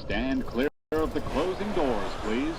Stand clear of the closing doors, please.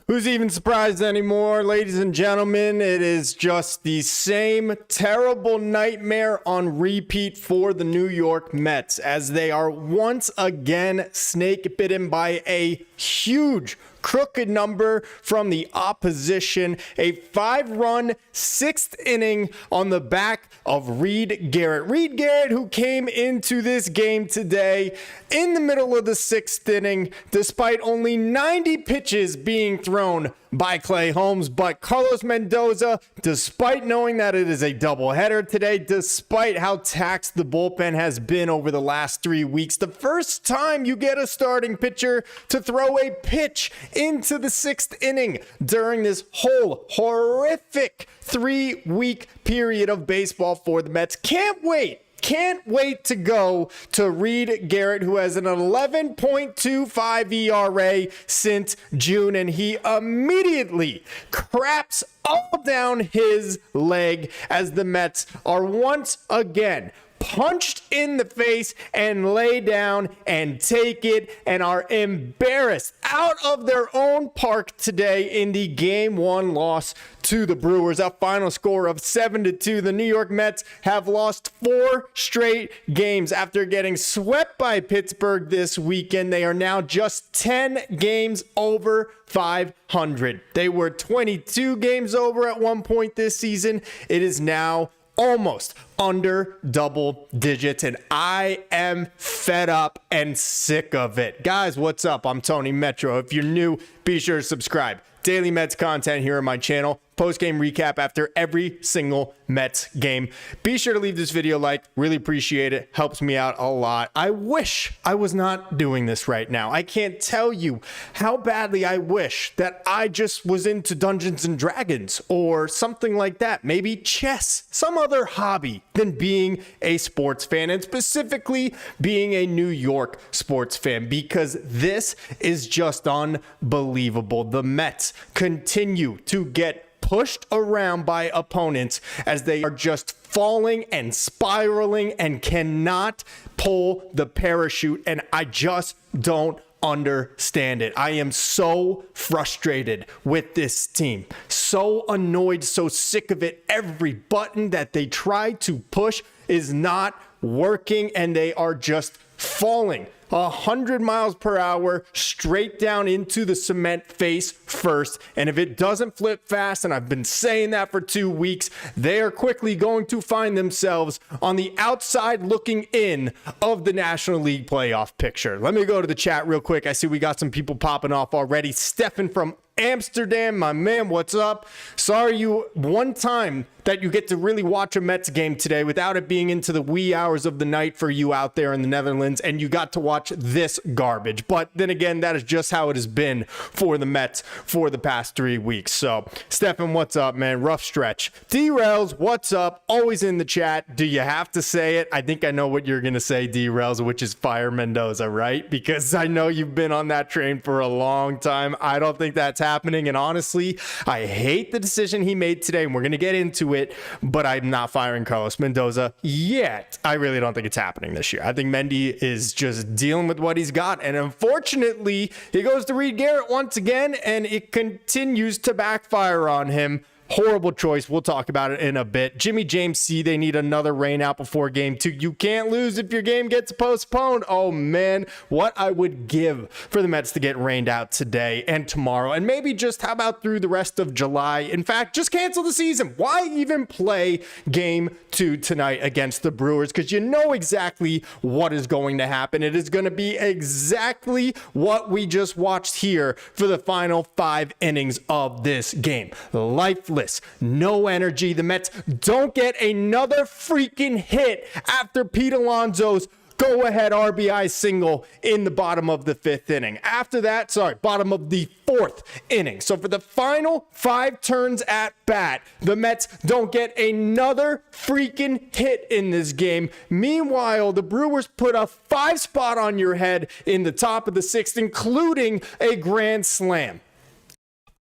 Who's even surprised anymore, ladies and gentlemen? It is just the same terrible nightmare on repeat for the New York Mets as they are once again snake bitten by a huge crooked number from the opposition. A 5-run 6th inning on the back of Reed Garrett. Reed Garrett, who came into this game today in the middle of the 6th inning, despite only 90 pitches being thrown by Clay Holmes. But Carlos Mendoza, despite knowing that it is a doubleheader today, despite how taxed the bullpen has been over the last 3 weeks, the first time you get a starting pitcher to throw a pitch into the 6th inning during this whole horrific 3-week period of baseball for the Mets. Can't wait to go to Reed Garrett, who has an 11.25 ERA since June, and he immediately craps all down his leg as the Mets are once again punched in the face and lay down and take it and are embarrassed out of their own park today in the Game 1 loss to the Brewers. A final score of 7-2. The New York Mets have lost 4 straight games after getting swept by Pittsburgh this weekend. They are now just 10 games over 500. They were 22 games over at one point this season. It is now almost under double digits, and I am fed up and sick of it. Guys, what's up? I'm Tony Metro. If you're new, be sure to subscribe. Daily Mets content here on my channel. Post-game recap after every single Mets game. Be sure to leave this video a like. Really appreciate it. Helps me out a lot. I wish I was not doing this right now. I can't tell you how badly I wish that I just was into Dungeons and Dragons or something like that. Maybe chess, some other hobby than being a sports fan, and specifically being a New York sports fan, because this is just unbelievable. The Mets continue to get pushed around by opponents as they are just falling and spiraling and cannot pull the parachute, and I just don't understand it. I am so frustrated with this team, so annoyed, so sick of it. Every button that they try to push is not working, and they are just falling 100 miles per hour straight down into the cement face first. And if it doesn't flip fast, and I've been saying that for 2 weeks, they are quickly going to find themselves on the outside looking in of the National League playoff picture. Let me go to the chat real quick. I see we got some people popping off already. Stefan from Amsterdam, my man, what's up? Sorry you one time that you get to really watch a Mets game today without it being into the wee hours of the night for you out there in the Netherlands, and you got to watch this garbage. But then again, that is just how it has been for the Mets for the past 3 weeks. So, Stefan, what's up, man? Rough stretch. D-Rails, what's up? Always in the chat. Do you have to say it? I think I know what you're going to say, D-Rails, which is fire Mendoza, right? Because I know you've been on that train for a long time. I don't think that's happening, and honestly, I hate the decision he made today, and we're going to get into it, but I'm not firing Carlos Mendoza yet. I really don't think it's happening this year. I think Mendy is just dealing with what he's got, and unfortunately, he goes to Reed Garrett once again, and it continues to backfire on him. Horrible choice. We'll talk about it in a bit. Jimmy James C, they need another rain out before game 2. You can't lose if your game gets postponed. Oh man, what I would give for the Mets to get rained out today and tomorrow, and maybe just how about through the rest of July. In fact, just cancel the season. Why even play game 2 tonight against the Brewers? Because you know exactly what is going to happen. It is going to be exactly what we just watched here for the final 5 innings of this game. Lifeless, no energy. The Mets don't get another freaking hit after Pete Alonso's go-ahead RBI single in the bottom of the 5th inning. After that, bottom of the 4th inning. So for the final 5 turns at bat, the Mets don't get another freaking hit in this game. Meanwhile, the Brewers put a 5 spot on your head in the top of the 6th, including a grand slam.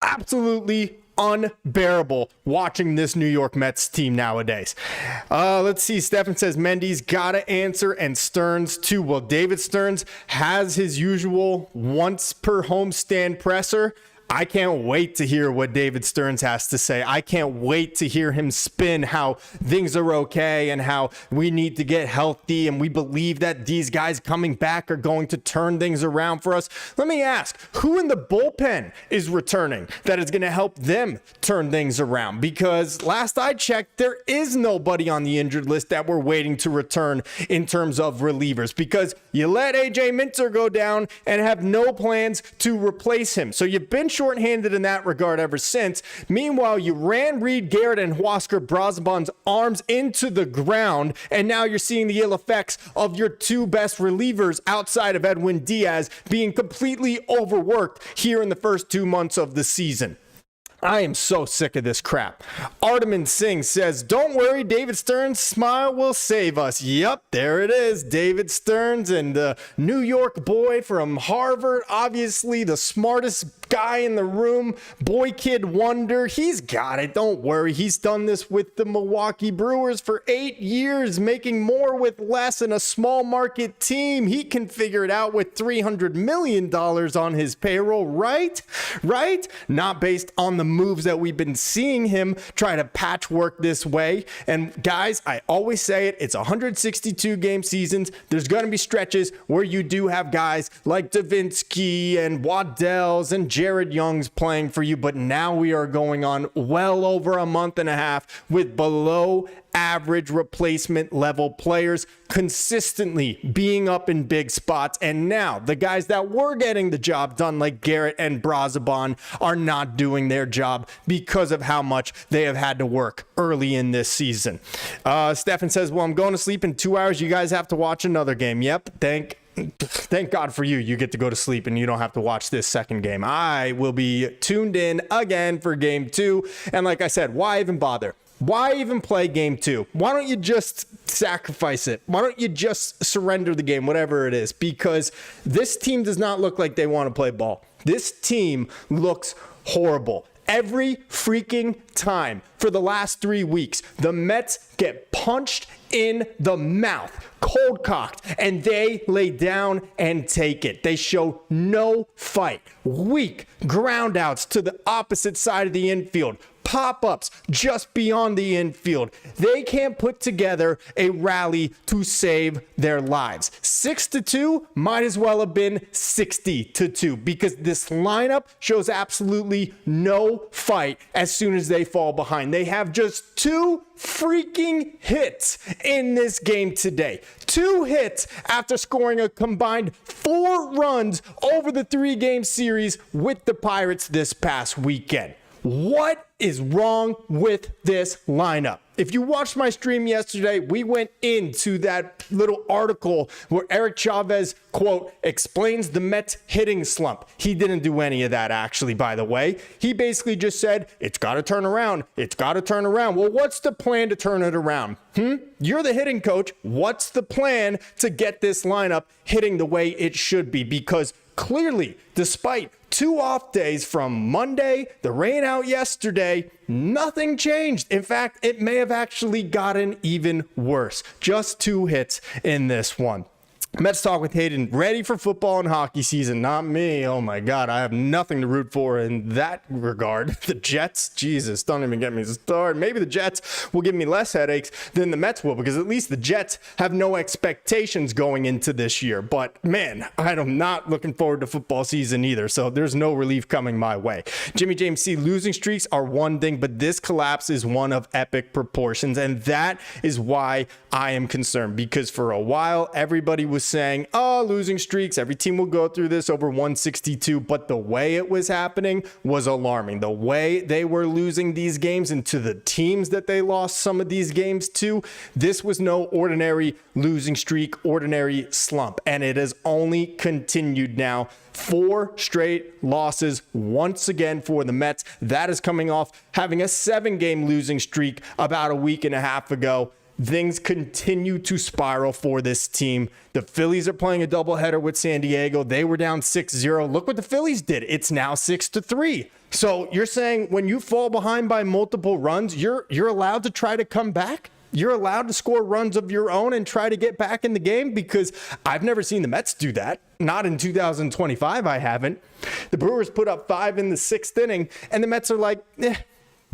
Absolutely unbearable watching this New York Mets team nowadays. Let's see. Stefan says Mendy's gotta answer and Stearns too. Well, David Stearns has his usual once per homestand presser. I can't wait to hear what David Stearns has to say. I can't wait to hear him spin how things are okay and how we need to get healthy and we believe that these guys coming back are going to turn things around for us. Let me ask, who in the bullpen is returning that is going to help them turn things around? Because last I checked, there is nobody on the injured list that we're waiting to return in terms of relievers, because you let AJ Minter go down and have no plans to replace him. So you've been shorthanded in that regard ever since. Meanwhile, you ran Reed Garrett and Huascar Brazaban's arms into the ground, and now you're seeing the ill effects of your two best relievers outside of Edwin Diaz being completely overworked here in the first 2 months of the season. I am so sick of this crap. Arteman Singh says, don't worry, David Stearns' smile will save us. Yep, there it is. David Stearns and the New York boy from Harvard, obviously the smartest guy in the room, boy kid wonder. He's got it. Don't worry. He's done this with the Milwaukee Brewers for 8 years, making more with less in a small market team. He can figure it out with $300 million on his payroll, right? Right? Not based on the moves that we've been seeing him try to patchwork this way. And guys, I always say it, it's 162 game seasons. There's going to be stretches where you do have guys like Davinsky and Waddell's and Jared Young's playing for you, but now we are going on well over a month and a half with below average replacement level players consistently being up in big spots. And now the guys that were getting the job done, like Garrett and Brazaban, are not doing their job because of how much they have had to work early in this season. Stefan says, well, I'm going to sleep in 2 hours. You guys have to watch another game. Yep. Thank God for you. You get to go to sleep and you don't have to watch this second game. I will be tuned in again for game 2. And like I said, why even bother? Why even play game 2? Why don't you just sacrifice it? Why don't you just surrender the game, whatever it is? Because this team does not look like they want to play ball. This team looks horrible. Every freaking time for the last 3 weeks, the Mets get punched in the mouth, cold cocked, and they lay down and take it. They show no fight. Weak ground outs to the opposite side of the infield. Pop-ups just beyond the infield. They can't put together a rally to save their lives. 6-2 might as well have been 60-2 because this lineup shows absolutely no fight as soon as they fall behind. They have just 2 freaking hits in this game today. 2 hits after scoring a combined 4 runs over the 3-game series with the Pirates this past weekend. What is wrong with this lineup? If you watched my stream yesterday, we went into that little article where Eric Chavez, quote, explains the Mets hitting slump. He didn't do any of that, actually, by the way. He basically just said, it's got to turn around. It's got to turn around. Well, what's the plan to turn it around? You're the hitting coach. What's the plan to get this lineup hitting the way it should be? Because clearly, despite 2 off days from Monday, the rain out yesterday, nothing changed. In fact, it may have actually gotten even worse. Just 2 hits in this one. Mets Talk with Hayden, ready for football and hockey season. Not me. Oh my God, I have nothing to root for in that regard. The Jets, Jesus, don't even get me started. Maybe the Jets will give me less headaches than the Mets will, because at least the Jets have no expectations going into this year. But man, I'm not looking forward to football season either, so there's no relief coming my way. Jimmy James C, losing streaks are one thing, but this collapse is one of epic proportions, and that is why I am concerned, because for a while, everybody was saying, oh, losing streaks, every team will go through this over 162, but the way it was happening was alarming. The way they were losing these games, and to the teams that they lost some of these games to, this was no ordinary losing streak, ordinary slump, and it has only continued now. 4 straight losses once again for the Mets. That is coming off having a 7-game losing streak about a week and a half ago. things continue to spiral for this team. The Phillies are playing a doubleheader with San Diego. They were down 6-0. Look what the Phillies did. It's now 6-3. So you're saying when you fall behind by multiple runs, you're allowed to try to come back? You're allowed to score runs of your own and try to get back in the game? Because I've never seen the Mets do that. Not in 2025, I haven't. The Brewers put up 5 in the 6th inning, and the Mets are like,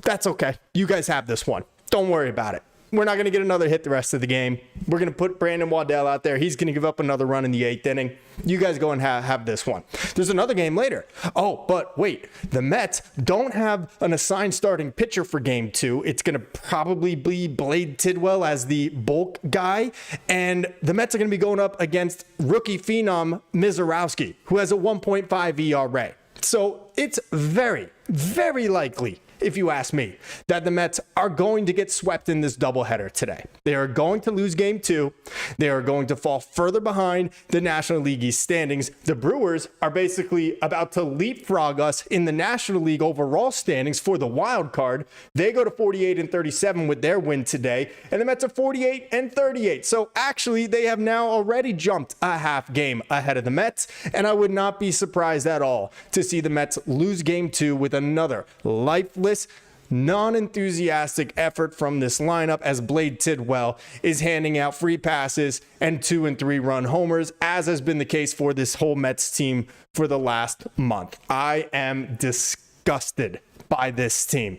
that's okay. You guys have this one. Don't worry about it. We're not going to get another hit the rest of the game. We're going to put Brandon Waddell out there. He's going to give up another run in the 8th inning. You guys go and have this one. There's another game later. Oh, but wait. The Mets don't have an assigned starting pitcher for game 2. It's going to probably be Blade Tidwell as the bulk guy. And the Mets are going to be going up against rookie phenom Mizorowski, who has a 1.5 ERA. So it's very, very likely, if you ask me, that the Mets are going to get swept in this doubleheader today. They are going to lose game 2. They are going to fall further behind the National League East standings. The Brewers are basically about to leapfrog us in the National League overall standings for the wild card. They go to 48-37 with their win today, and the Mets are 48-38. So actually, they have now already jumped a half game ahead of the Mets, and I would not be surprised at all to see the Mets lose game 2 with another lifeless, non-enthusiastic effort from this lineup as Blade Tidwell is handing out free passes and 2- and 3-run homers, as has been the case for this whole Mets team for the last month. I am disgusted by this team.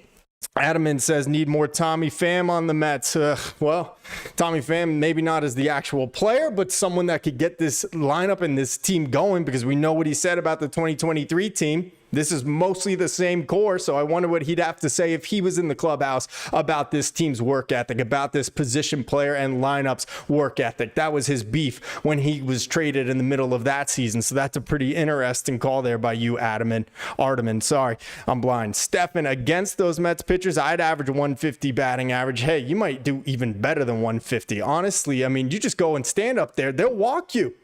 Adamant says, need more Tommy Pham on the Mets. Well, Tommy Pham, maybe not as the actual player, but someone that could get this lineup and this team going, because we know what he said about the 2023 team. This is mostly the same core, so I wonder what he'd have to say if he was in the clubhouse about this team's work ethic, about this position player and lineup's work ethic. That was his beef when he was traded in the middle of that season, so that's a pretty interesting call there by you, Arteman. Sorry, I'm blind. Stefan, against those Mets pitchers, I'd average 150 batting average. Hey, you might do even better than 150. Honestly, I mean, you just go and stand up there. They'll walk you.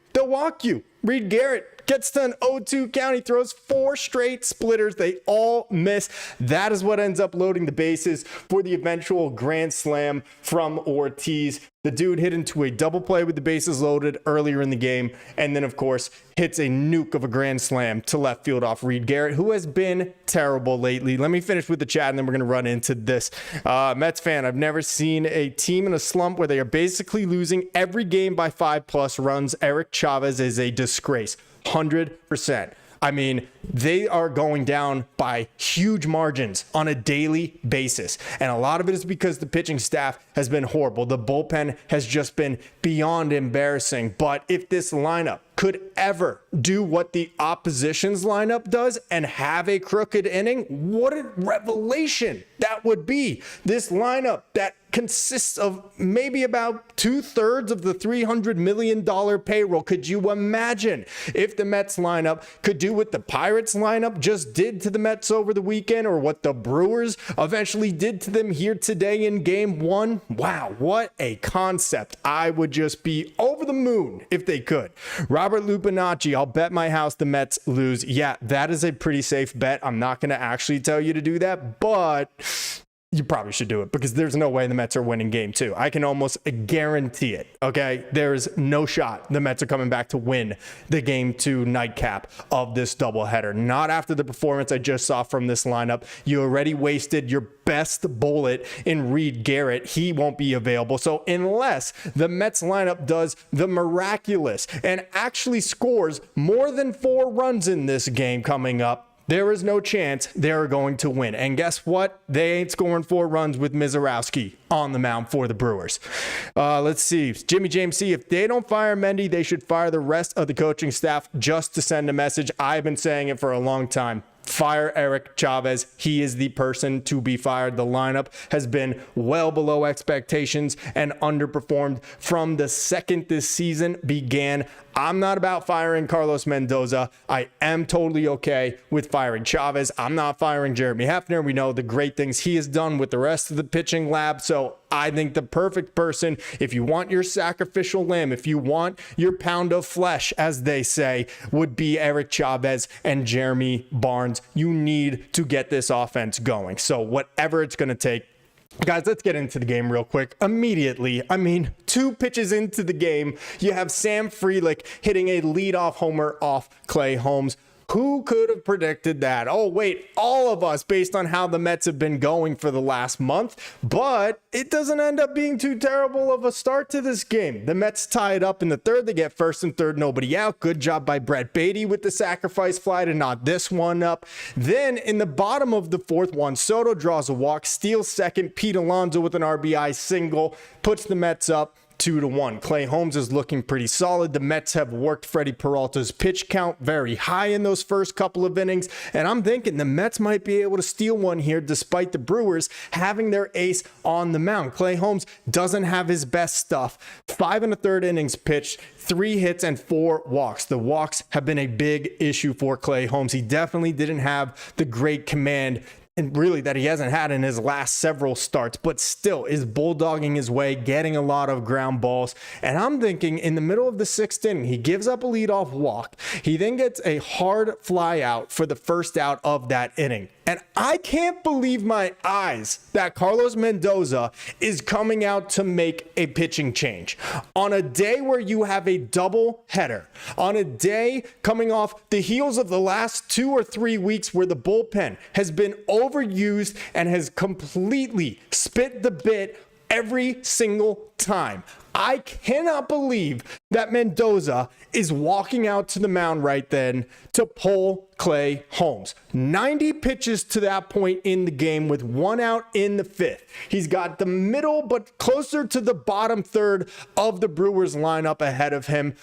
Reed Garrett gets to an 0-2 count. He throws 4 straight splitters. They all miss. That is what ends up loading the bases for the eventual grand slam from Ortiz. The dude hit into a double play with the bases loaded earlier in the game, and then, of course, hits a nuke of a grand slam to left field off Reed Garrett, who has been terrible lately. Let me finish with the chat, and then we're going to run into this. Mets fan, I've never seen a team in a slump where they are basically losing every game by 5+ runs. Eric Chavez is a disgrace. 100%. I mean, they are going down by huge margins on a daily basis. And a lot of it is because the pitching staff has been horrible. The bullpen has just been beyond embarrassing. But if this lineup could ever do what the opposition's lineup does and have a crooked inning, what a revelation that would be. This lineup that consists of maybe about 2/3 of the $300 million payroll. Could you imagine if the Mets lineup could do what the Pirates lineup just did to the Mets over the weekend, or what the Brewers eventually did to them here today in game 1? Wow, what a concept. I would just be over the moon if they could. Robert Lupinacci, I'll bet my house the Mets lose. Yeah, that is a pretty safe bet. I'm not going to actually tell you to do that, but you probably should do it, because there's no way the Mets are winning game 2. I can almost guarantee it, okay? There's no shot the Mets are coming back to win the game 2 nightcap of this doubleheader. Not after the performance I just saw from this lineup. You already wasted your best bullet in Reed Garrett. He won't be available. So unless the Mets lineup does the miraculous and actually scores more than 4 runs in this game coming up, there is no chance they're going to win. And guess what? They ain't scoring 4 runs with Mizorowski on the mound for the Brewers. Let's see. Jimmy James C. If they don't fire Mendy, they should fire the rest of the coaching staff just to send a message. I've been saying it for a long time. Fire Eric Chavez. He is the person to be fired. The lineup has been well below expectations and underperformed from the second this season began. I'm not about firing Carlos Mendoza. I am totally okay with firing Chavez. I'm not firing Jeremy Hefner. We know the great things he has done with the rest of the pitching lab. So I think the perfect person, if you want your sacrificial lamb, if you want your pound of flesh, as they say, would be Eric Chavez and Jeremy Barnes. You need to get this offense going. So whatever it's going to take, Guys, let's get into the game real quick. Immediately, I mean, 2 pitches into the game, you have Sam Frelick hitting a leadoff homer off Clay Holmes. Who could have predicted that? Oh, wait, all of us, based on how the Mets have been going for the last month. But it doesn't end up being too terrible of a start to this game. The Mets tie it up in the third. They get first and third, nobody out. Good job by Brett Beatty with the sacrifice fly to knot this one up. Then in the bottom of the fourth, Juan Soto draws a walk, steals second. Pete Alonso with an RBI single puts the Mets up 2-1. Clay Holmes is looking pretty solid. The Mets have worked Freddie Peralta's pitch count very high in those first couple of innings, and I'm thinking the Mets might be able to steal one here despite the Brewers having their ace on the mound. Clay Holmes doesn't have his best stuff. 5 1/3 innings pitched, 3 hits and 4 walks. The walks have been a big issue for Clay Holmes. He definitely didn't have the great command, and really that he hasn't had in his last several starts, but still is bulldogging his way, getting a lot of ground balls. And I'm thinking in the middle of the 6th inning, he gives up a leadoff walk. He then gets a hard fly out for the first out of that inning. And I can't believe my eyes that Carlos Mendoza is coming out to make a pitching change. On a day where you have a double header, on a day coming off the heels of the last 2 or 3 weeks where the bullpen has been overused and has completely spit the bit every single time. I cannot believe that Mendoza is walking out to the mound right then to pull Clay Holmes. 90 pitches to that point in the game with 1 out in the 5th. He's got the middle but closer to the bottom third of the Brewers lineup ahead of him.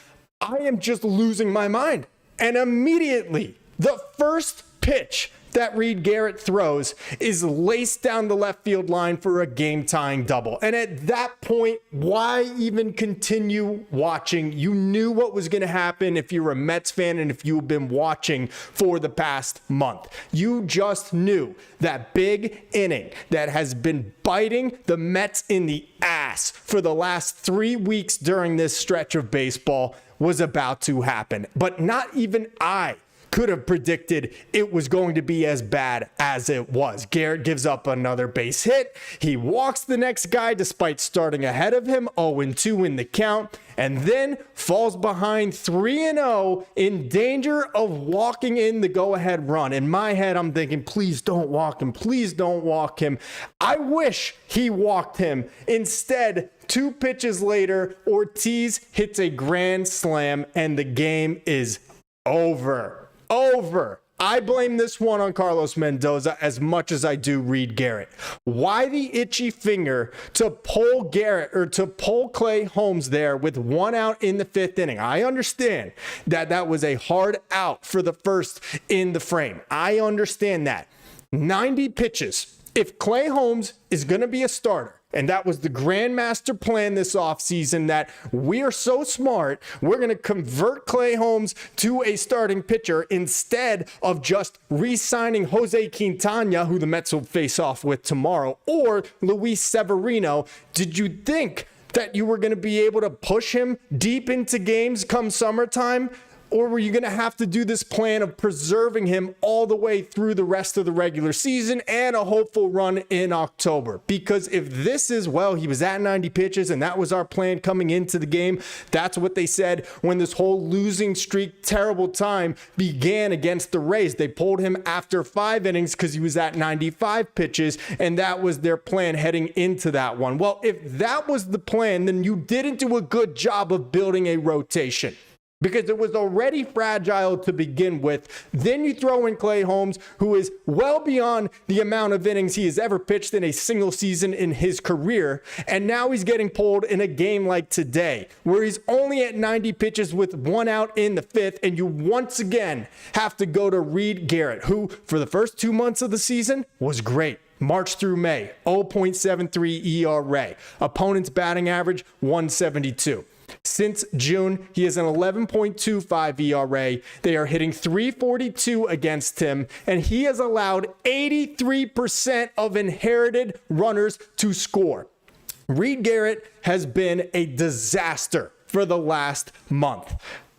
I am just losing my mind. And immediately, the first pitch that Reed Garrett throws is laced down the left field line for a game-tying double. And at that point, why even continue watching? You knew what was going to happen if you're a Mets fan and if you've been watching for the past month. You just knew that big inning that has been biting the Mets in the ass for the last 3 weeks during this stretch of baseball was about to happen. But not even I could have predicted it was going to be as bad as it was. Garrett gives up another base hit. He walks the next guy despite starting ahead of him, 0-2 in the count, and then falls behind 3-0 in danger of walking in the go-ahead run. In my head, I'm thinking, please don't walk him. Please don't walk him. I wish he walked him. Instead, 2 pitches later, Ortiz hits a grand slam, and the game is over. I blame this one on Carlos Mendoza as much as I do Reed Garrett. Why the itchy finger to pull Garrett or to pull Clay Holmes there with 1 out in the 5th inning? I understand that that was a hard out for the first in the frame. I understand that. 90 pitches. If Clay Holmes is going to be a starter, and that was the grandmaster plan this offseason, that we are so smart, we're going to convert Clay Holmes to a starting pitcher instead of just re-signing Jose Quintana, who the Mets will face off with tomorrow, or Luis Severino. Did you think that you were going to be able to push him deep into games come summertime? Or were you going to have to do this plan of preserving him all the way through the rest of the regular season and a hopeful run in October? Because if this is, well, he was at 90 pitches and that was our plan coming into the game, that's what they said when this whole losing streak, terrible time began against the Rays. They pulled him after 5 innings because he was at 95 pitches, and that was their plan heading into that one. Well, if that was the plan, then you didn't do a good job of building a rotation, because it was already fragile to begin with. Then you throw in Clay Holmes, who is well beyond the amount of innings he has ever pitched in a single season in his career. And now he's getting pulled in a game like today, where he's only at 90 pitches with 1 out in the 5th. And you once again have to go to Reed Garrett, who for the first 2 months of the season was great. March through May, 0.73 ERA. Opponent's batting average, 172. Since June, he has an 11.25 ERA. They are hitting .342 against him, and he has allowed 83% of inherited runners to score. Reed Garrett has been a disaster for the last month.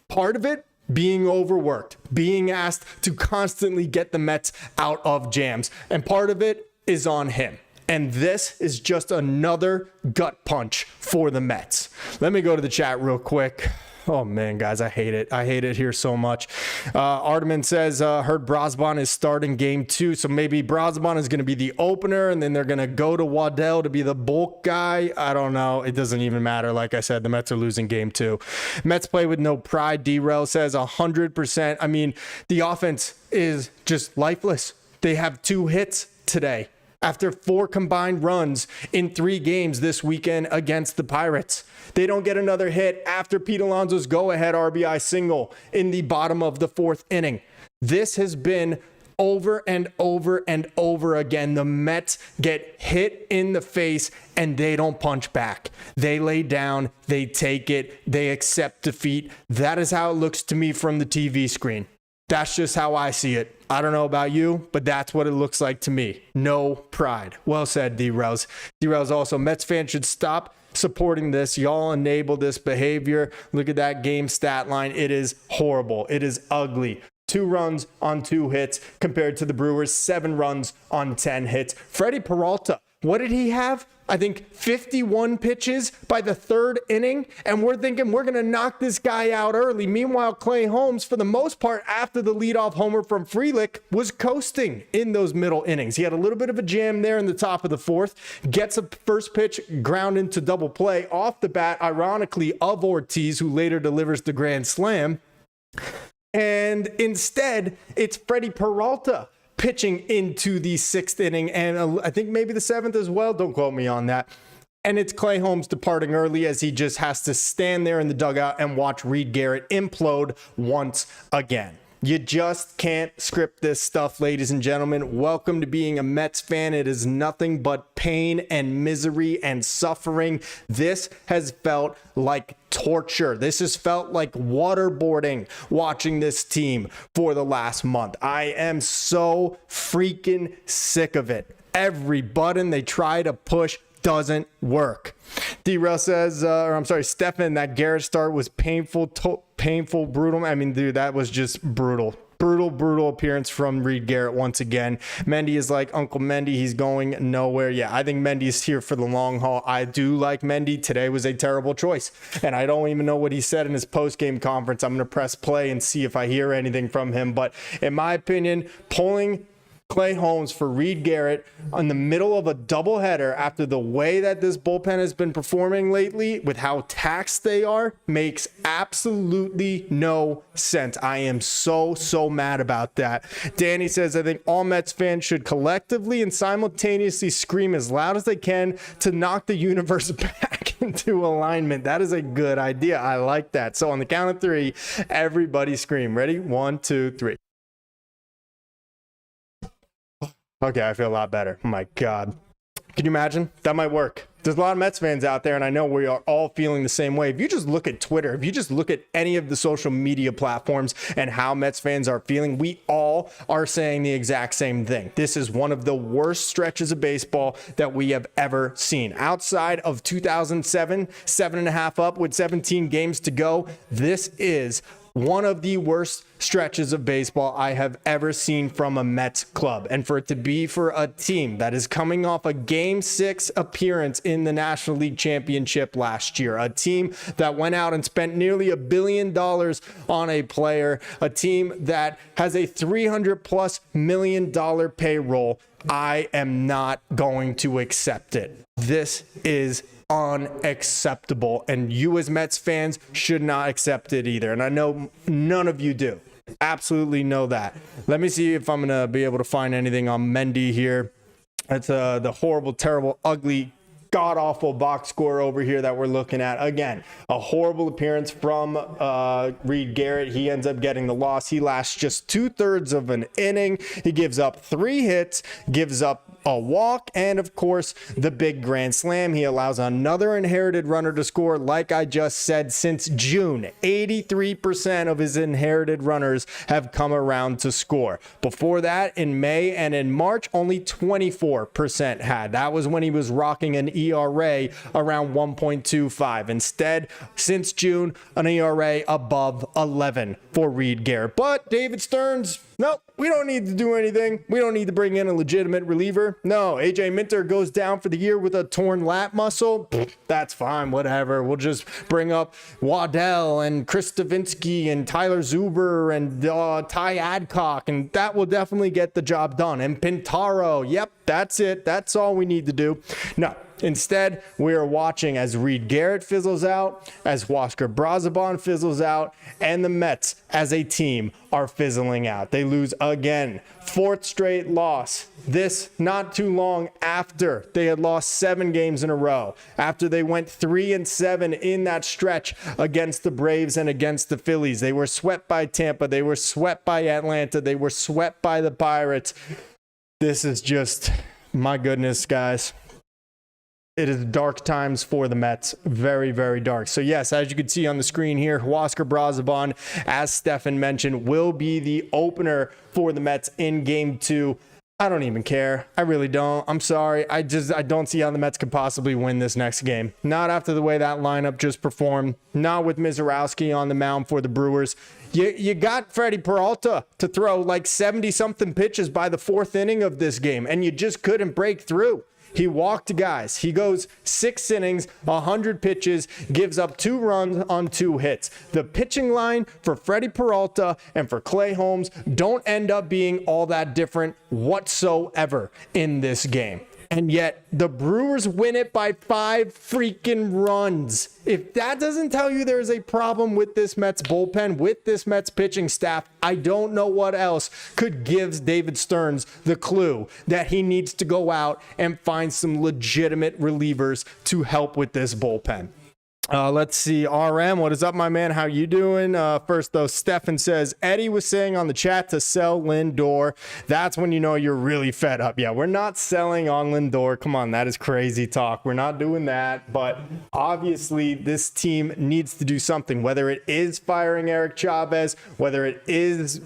Part of it being overworked, being asked to constantly get the Mets out of jams, and part of it is on him. And this is just another gut punch for the Mets. Let me go to the chat real quick. Oh, man, guys, I hate it. I hate it here so much. Arteman says, heard Brosban is starting game 2, so maybe Brosban is going to be the opener, and then they're going to go to Waddell to be the bulk guy. I don't know. It doesn't even matter. Like I said, the Mets are losing game 2. Mets play with no pride, D-Rel says 100%. I mean, the offense is just lifeless. They have 2 hits today after 4 combined runs in 3 games this weekend against the Pirates. They don't get another hit after Pete Alonso's go-ahead RBI single in the bottom of the 4th inning. This has been over and over and over again. The Mets get hit in the face and they don't punch back. They lay down, they take it, they accept defeat. That is how it looks to me from the TV screen. That's just how I see it. I don't know about you, but that's what it looks like to me. No pride. Well said, D-Rels. D-Rels also, Mets fans should stop supporting this. Y'all enable this behavior. Look at that game stat line. It is horrible. It is ugly. 2 runs on 2 hits compared to the Brewers, 7 runs on 10 hits. Freddie Peralta, what did he have? I think 51 pitches by the 3rd inning, and we're thinking we're going to knock this guy out early. Meanwhile, Clay Holmes, for the most part, after the leadoff homer from Frelick, was coasting in those middle innings. He had a little bit of a jam there in the top of the 4th, gets a first pitch ground into double play off the bat, ironically, of Ortiz, who later delivers the grand slam. And instead, it's Freddie Peralta pitching into the 6th inning, and I think maybe the 7th as well. Don't quote me on that. And it's Clay Holmes departing early as he just has to stand there in the dugout and watch Reed Garrett implode once again. You just can't script this stuff, ladies and gentlemen. Welcome to being a Mets fan. It is nothing but pain and misery and suffering. This has felt like torture. This has felt like waterboarding watching this team for the last month. I am so freaking sick of it. Every button they try to push doesn't work. D-Rel says, Stefan, that Garrett start was painful, brutal. I mean, dude, that was just brutal. Brutal appearance from Reed Garrett once again. Mendy is like Uncle Mendy. He's going nowhere. Yeah, I think Mendy's here for the long haul. I do like Mendy. Today was a terrible choice. And I don't even know what he said in his post-game conference. I'm going to press play and see if I hear anything from him. But in my opinion, pulling Clay Holmes for Reed Garrett in the middle of a doubleheader after the way that this bullpen has been performing lately with how taxed they are makes absolutely no sense. I am so mad about that. Danny says, I think all Mets fans should collectively and simultaneously scream as loud as they can to knock the universe back into alignment. That is a good idea. I like that. So on the count of 3, everybody scream. Ready? 1, 2, 3. Okay, I feel a lot better. Oh my God. Can you imagine? That might work. There's a lot of Mets fans out there, and I know we are all feeling the same way. If you just look at Twitter, if you just look at any of the social media platforms and how Mets fans are feeling, we all are saying the exact same thing. This is one of the worst stretches of baseball that we have ever seen. Outside of 2007, 7.5 up with 17 games to go, this is one of the worst stretches of baseball I have ever seen from a Mets club. And for it to be for a team that is coming off a Game 6 appearance in the National League Championship last year, a team that went out and spent nearly $1 billion on a player, a team that has a $300+ million payroll, I am not going to accept it. This is unacceptable, and you as Mets fans should not accept it either, and I know none of you do. Absolutely know that. Let me see if I'm gonna be able to find anything on Mendy here. That's the horrible, terrible, ugly, god-awful box score over here that we're looking at. Again, a horrible appearance from Reed Garrett. He ends up getting the loss. He lasts just 2/3 of an inning. He gives up 3 hits, gives up a walk, and of course, the big grand slam. He allows another inherited runner to score. Like I just said, since June, 83% of his inherited runners have come around to score. Before that, in May and in March, only 24% had. That was when he was rocking an ERA around 1.25. Instead, since June, an ERA above 11 for Reed Garrett. But David Stearns, nope. we don't need to do anything. We don't need to bring in a legitimate reliever. No, AJ Minter goes down for the year with a torn lat muscle. That's fine, whatever. We'll just bring up Waddell and Chris Stavinsky and Tyler Zuber and Ty Adcock, and that will definitely get the job done. And Pintaro, yep, that's it. That's all we need to do. No. Instead, we are watching as Reed Garrett fizzles out, as Huascar Brazoban fizzles out, and the Mets as a team are fizzling out. They lose again. 4th straight loss. This not too long after they had lost 7 games in a row. After they went 3-7 in that stretch against the Braves and against the Phillies. They were swept by Tampa. They were swept by Atlanta. They were swept by the Pirates. This is just, my goodness, guys. It is dark times for the Mets. Very, very dark. So, yes, as you can see on the screen here, Huascar Brazoban, as Stefan mentioned, will be the opener for the Mets in Game 2. I don't even care. I really don't. I'm sorry. I don't see how the Mets could possibly win this next game. Not after the way that lineup just performed. Not with Mizorowski on the mound for the Brewers. You got Freddie Peralta to throw like 70-something pitches by the 4th inning of this game, and you just couldn't break through. He walked guys. He goes 6 innings, 100 pitches, gives up 2 runs on 2 hits. The pitching line for Freddie Peralta and for Clay Holmes don't end up being all that different whatsoever in this game. And yet the Brewers win it by 5 freaking runs. If that doesn't tell you there's a problem with this Mets bullpen, with this Mets pitching staff, I don't know what else could give David Stearns the clue that he needs to go out and find some legitimate relievers to help with this bullpen. Let's see. RM, what is up, my man? How you doing? First, though, Stefan says, Eddie was saying on the chat to sell Lindor. That's when you know you're really fed up. Yeah, we're not selling on Lindor. Come on, that is crazy talk. We're not doing that. But obviously, this team needs to do something, whether it is firing Eric Chavez, whether it is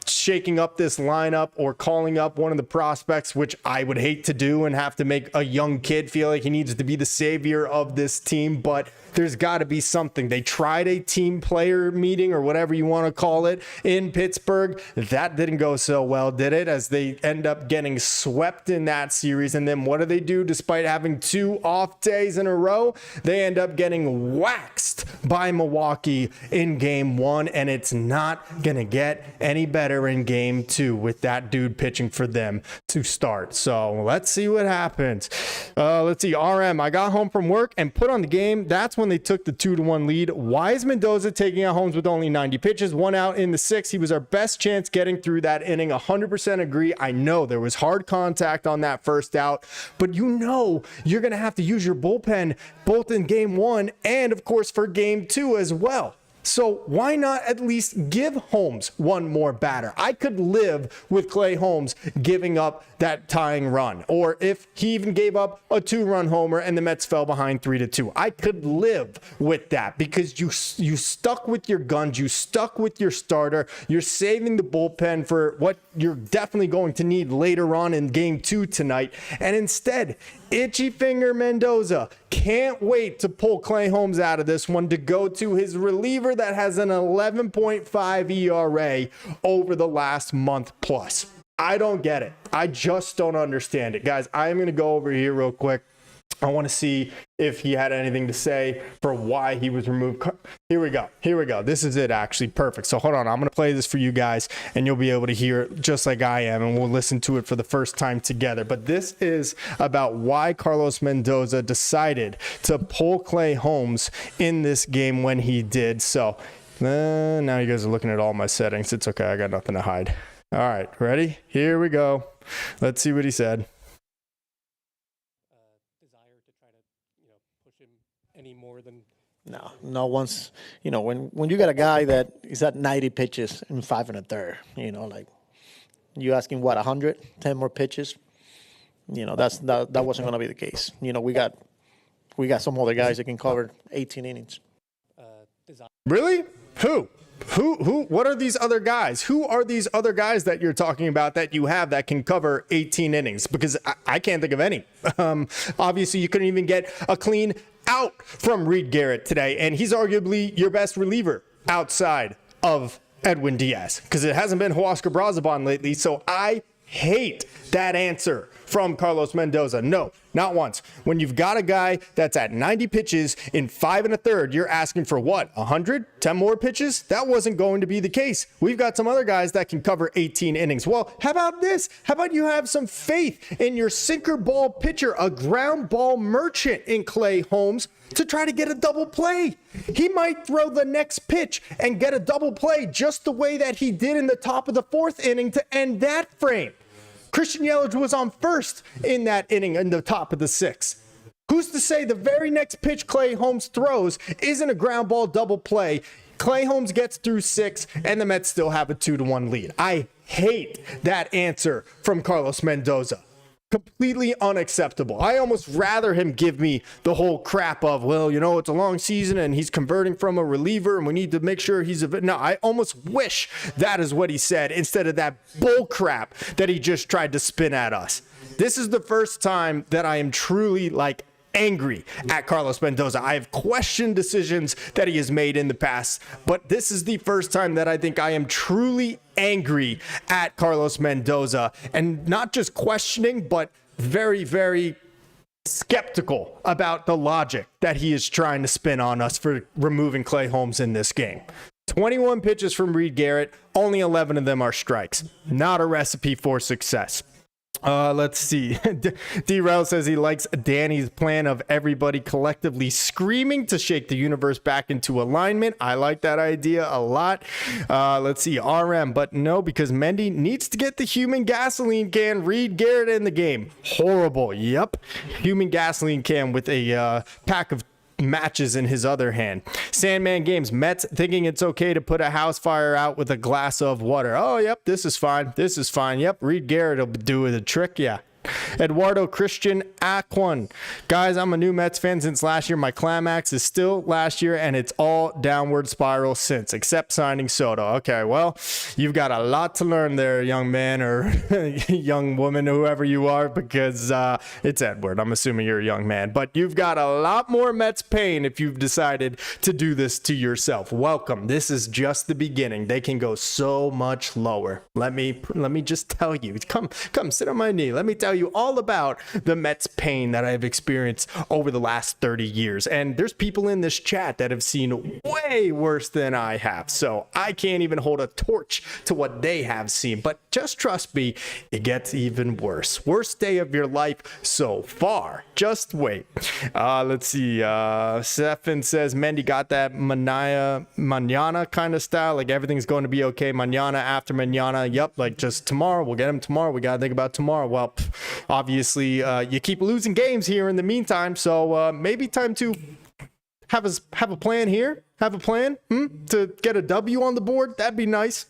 shaking up this lineup or calling up one of the prospects, which I would hate to do and have to make a young kid feel like he needs to be the savior of this team. But there's got to be something. They tried a team player meeting or whatever you want to call it in Pittsburgh. That didn't go so well, did it? As they end up getting swept in that series. And then what do? Despite having 2 off days in a row, they end up getting waxed by Milwaukee in Game 1. And it's not going to get any better in Game 2 with that dude pitching for them to start. So let's see what happens. Let's see. RM, I got home from work and put on the game. That's when they took the 2-1 lead. Why is Mendoza taking out Holmes with only 90 pitches? 1 out in the 6th. He was our best chance getting through that inning. 100% agree. I know there was hard contact on that first out, but you know you're going to have to use your bullpen both in Game 1 and, of course, for Game 2 as well. So why not at least give Holmes one more batter? I could live with Clay Holmes giving up that tying run. Or if he even gave up a 2-run homer and the Mets fell behind 3-2. I could live with that because you stuck with your guns. You stuck with your starter. You're saving the bullpen for what you're definitely going to need later on in Game 2 tonight. And instead, Itchy Finger Mendoza can't wait to pull Clay Holmes out of this one to go to his reliever that has an 11.5 ERA over the last month plus. I don't get it. I just don't understand it. Guys, I am going to go over here real quick. I want to see if he had anything to say for why he was removed. Here we go. Here we go. This is it, actually. Perfect. So hold on. I'm going to play this for you guys, and you'll be able to hear it just like I am, and we'll listen to it for the first time together. But this is about why Carlos Mendoza decided to pull Clay Holmes in this game when he did. So now you guys are looking at all my settings. It's okay. I got nothing to hide. All right. Ready? Here we go. Let's see what he said. Any more than No one's, when you got a guy that is at 90 pitches in 5 1/3, like you asking what, 100, 10 more pitches, that wasn't going to be the case. We got some other guys that can cover 18 innings. Really? Who? What are these other guys? Who are these other guys that you're talking about that you have that can cover 18 innings? Because I can't think of any. Obviously, you couldn't even get a clean out from Reed Garrett today, and he's arguably your best reliever outside of Edwin Diaz because it hasn't been Huascar Brazaban lately. So I hate that answer from Carlos Mendoza. No, not once. When you've got a guy that's at 90 pitches in 5 1/3, you're asking for what? 100? 10 more pitches? That wasn't going to be the case. We've got some other guys that can cover 18 innings. Well, how about this? How about you have some faith in your sinker ball pitcher, a ground ball merchant in Clay Holmes, to try to get a double play? He might throw the next pitch and get a double play just the way that he did in the top of the 4th inning to end that frame. Christian Yelich was on first in that inning in the top of the 6th. Who's to say the very next pitch Clay Holmes throws isn't a ground ball double play? Clay Holmes gets through 6 and the Mets still have a 2-1 lead. I hate that answer from Carlos Mendoza. Completely unacceptable. I almost rather him give me the whole crap of, well, you know, it's a long season and he's converting from a reliever and we need to make sure he's a... No, I almost wish that is what he said instead of that bull crap that he just tried to spin at us. This is the first time that I am truly angry at Carlos Mendoza. I have questioned decisions that he has made in the past, but this is the first time that I think I am truly angry at Carlos Mendoza, and not just questioning, but very, very skeptical about the logic that he is trying to spin on us for removing Clay Holmes in this game. 21 pitches from Reed Garrett, only 11 of them are strikes. Not a recipe for success. Let's see. D-Rel says he likes Danny's plan of everybody collectively screaming to shake the universe back into alignment. I like that idea a lot. Let's see. RM, but no, because Mendy needs to get the human gasoline can. Reed Garrett in the game. Horrible. Yep. Human gasoline can with a pack of matches in his other hand. Sandman Games, Mets thinking it's okay to put a house fire out with a glass of water. Oh, yep, this is fine. This is fine. Yep, Reed Garrett will do the trick. Yeah. Eduardo Christian Aquan. Guys, I'm a new Mets fan since last year. My climax is still last year, and it's all downward spiral since, except signing Soto. Okay, well, you've got a lot to learn there, young man or young woman, whoever you are, because it's Edward. I'm assuming you're a young man. But you've got a lot more Mets pain if you've decided to do this to yourself. Welcome. This is just the beginning. They can go so much lower. Let me just tell you. Come sit on my knee. Let me tell you all about the Mets pain that I've experienced over the last 30 years. And there's people in this chat that have seen way worse than I have. So I can't even hold a torch to what they have seen. But just trust me, it gets even worse. Worst day of your life so far. Just wait. Let's see. Stefan says Mendy got that mañana kind of style. Like everything's going to be okay. Mañana after mañana. Yep. Like just tomorrow. We'll get him tomorrow. We got to think about tomorrow. Well, obviously, you keep losing games here in the meantime, so maybe time to have a plan here. Have a plan to get a W on the board. That'd be nice.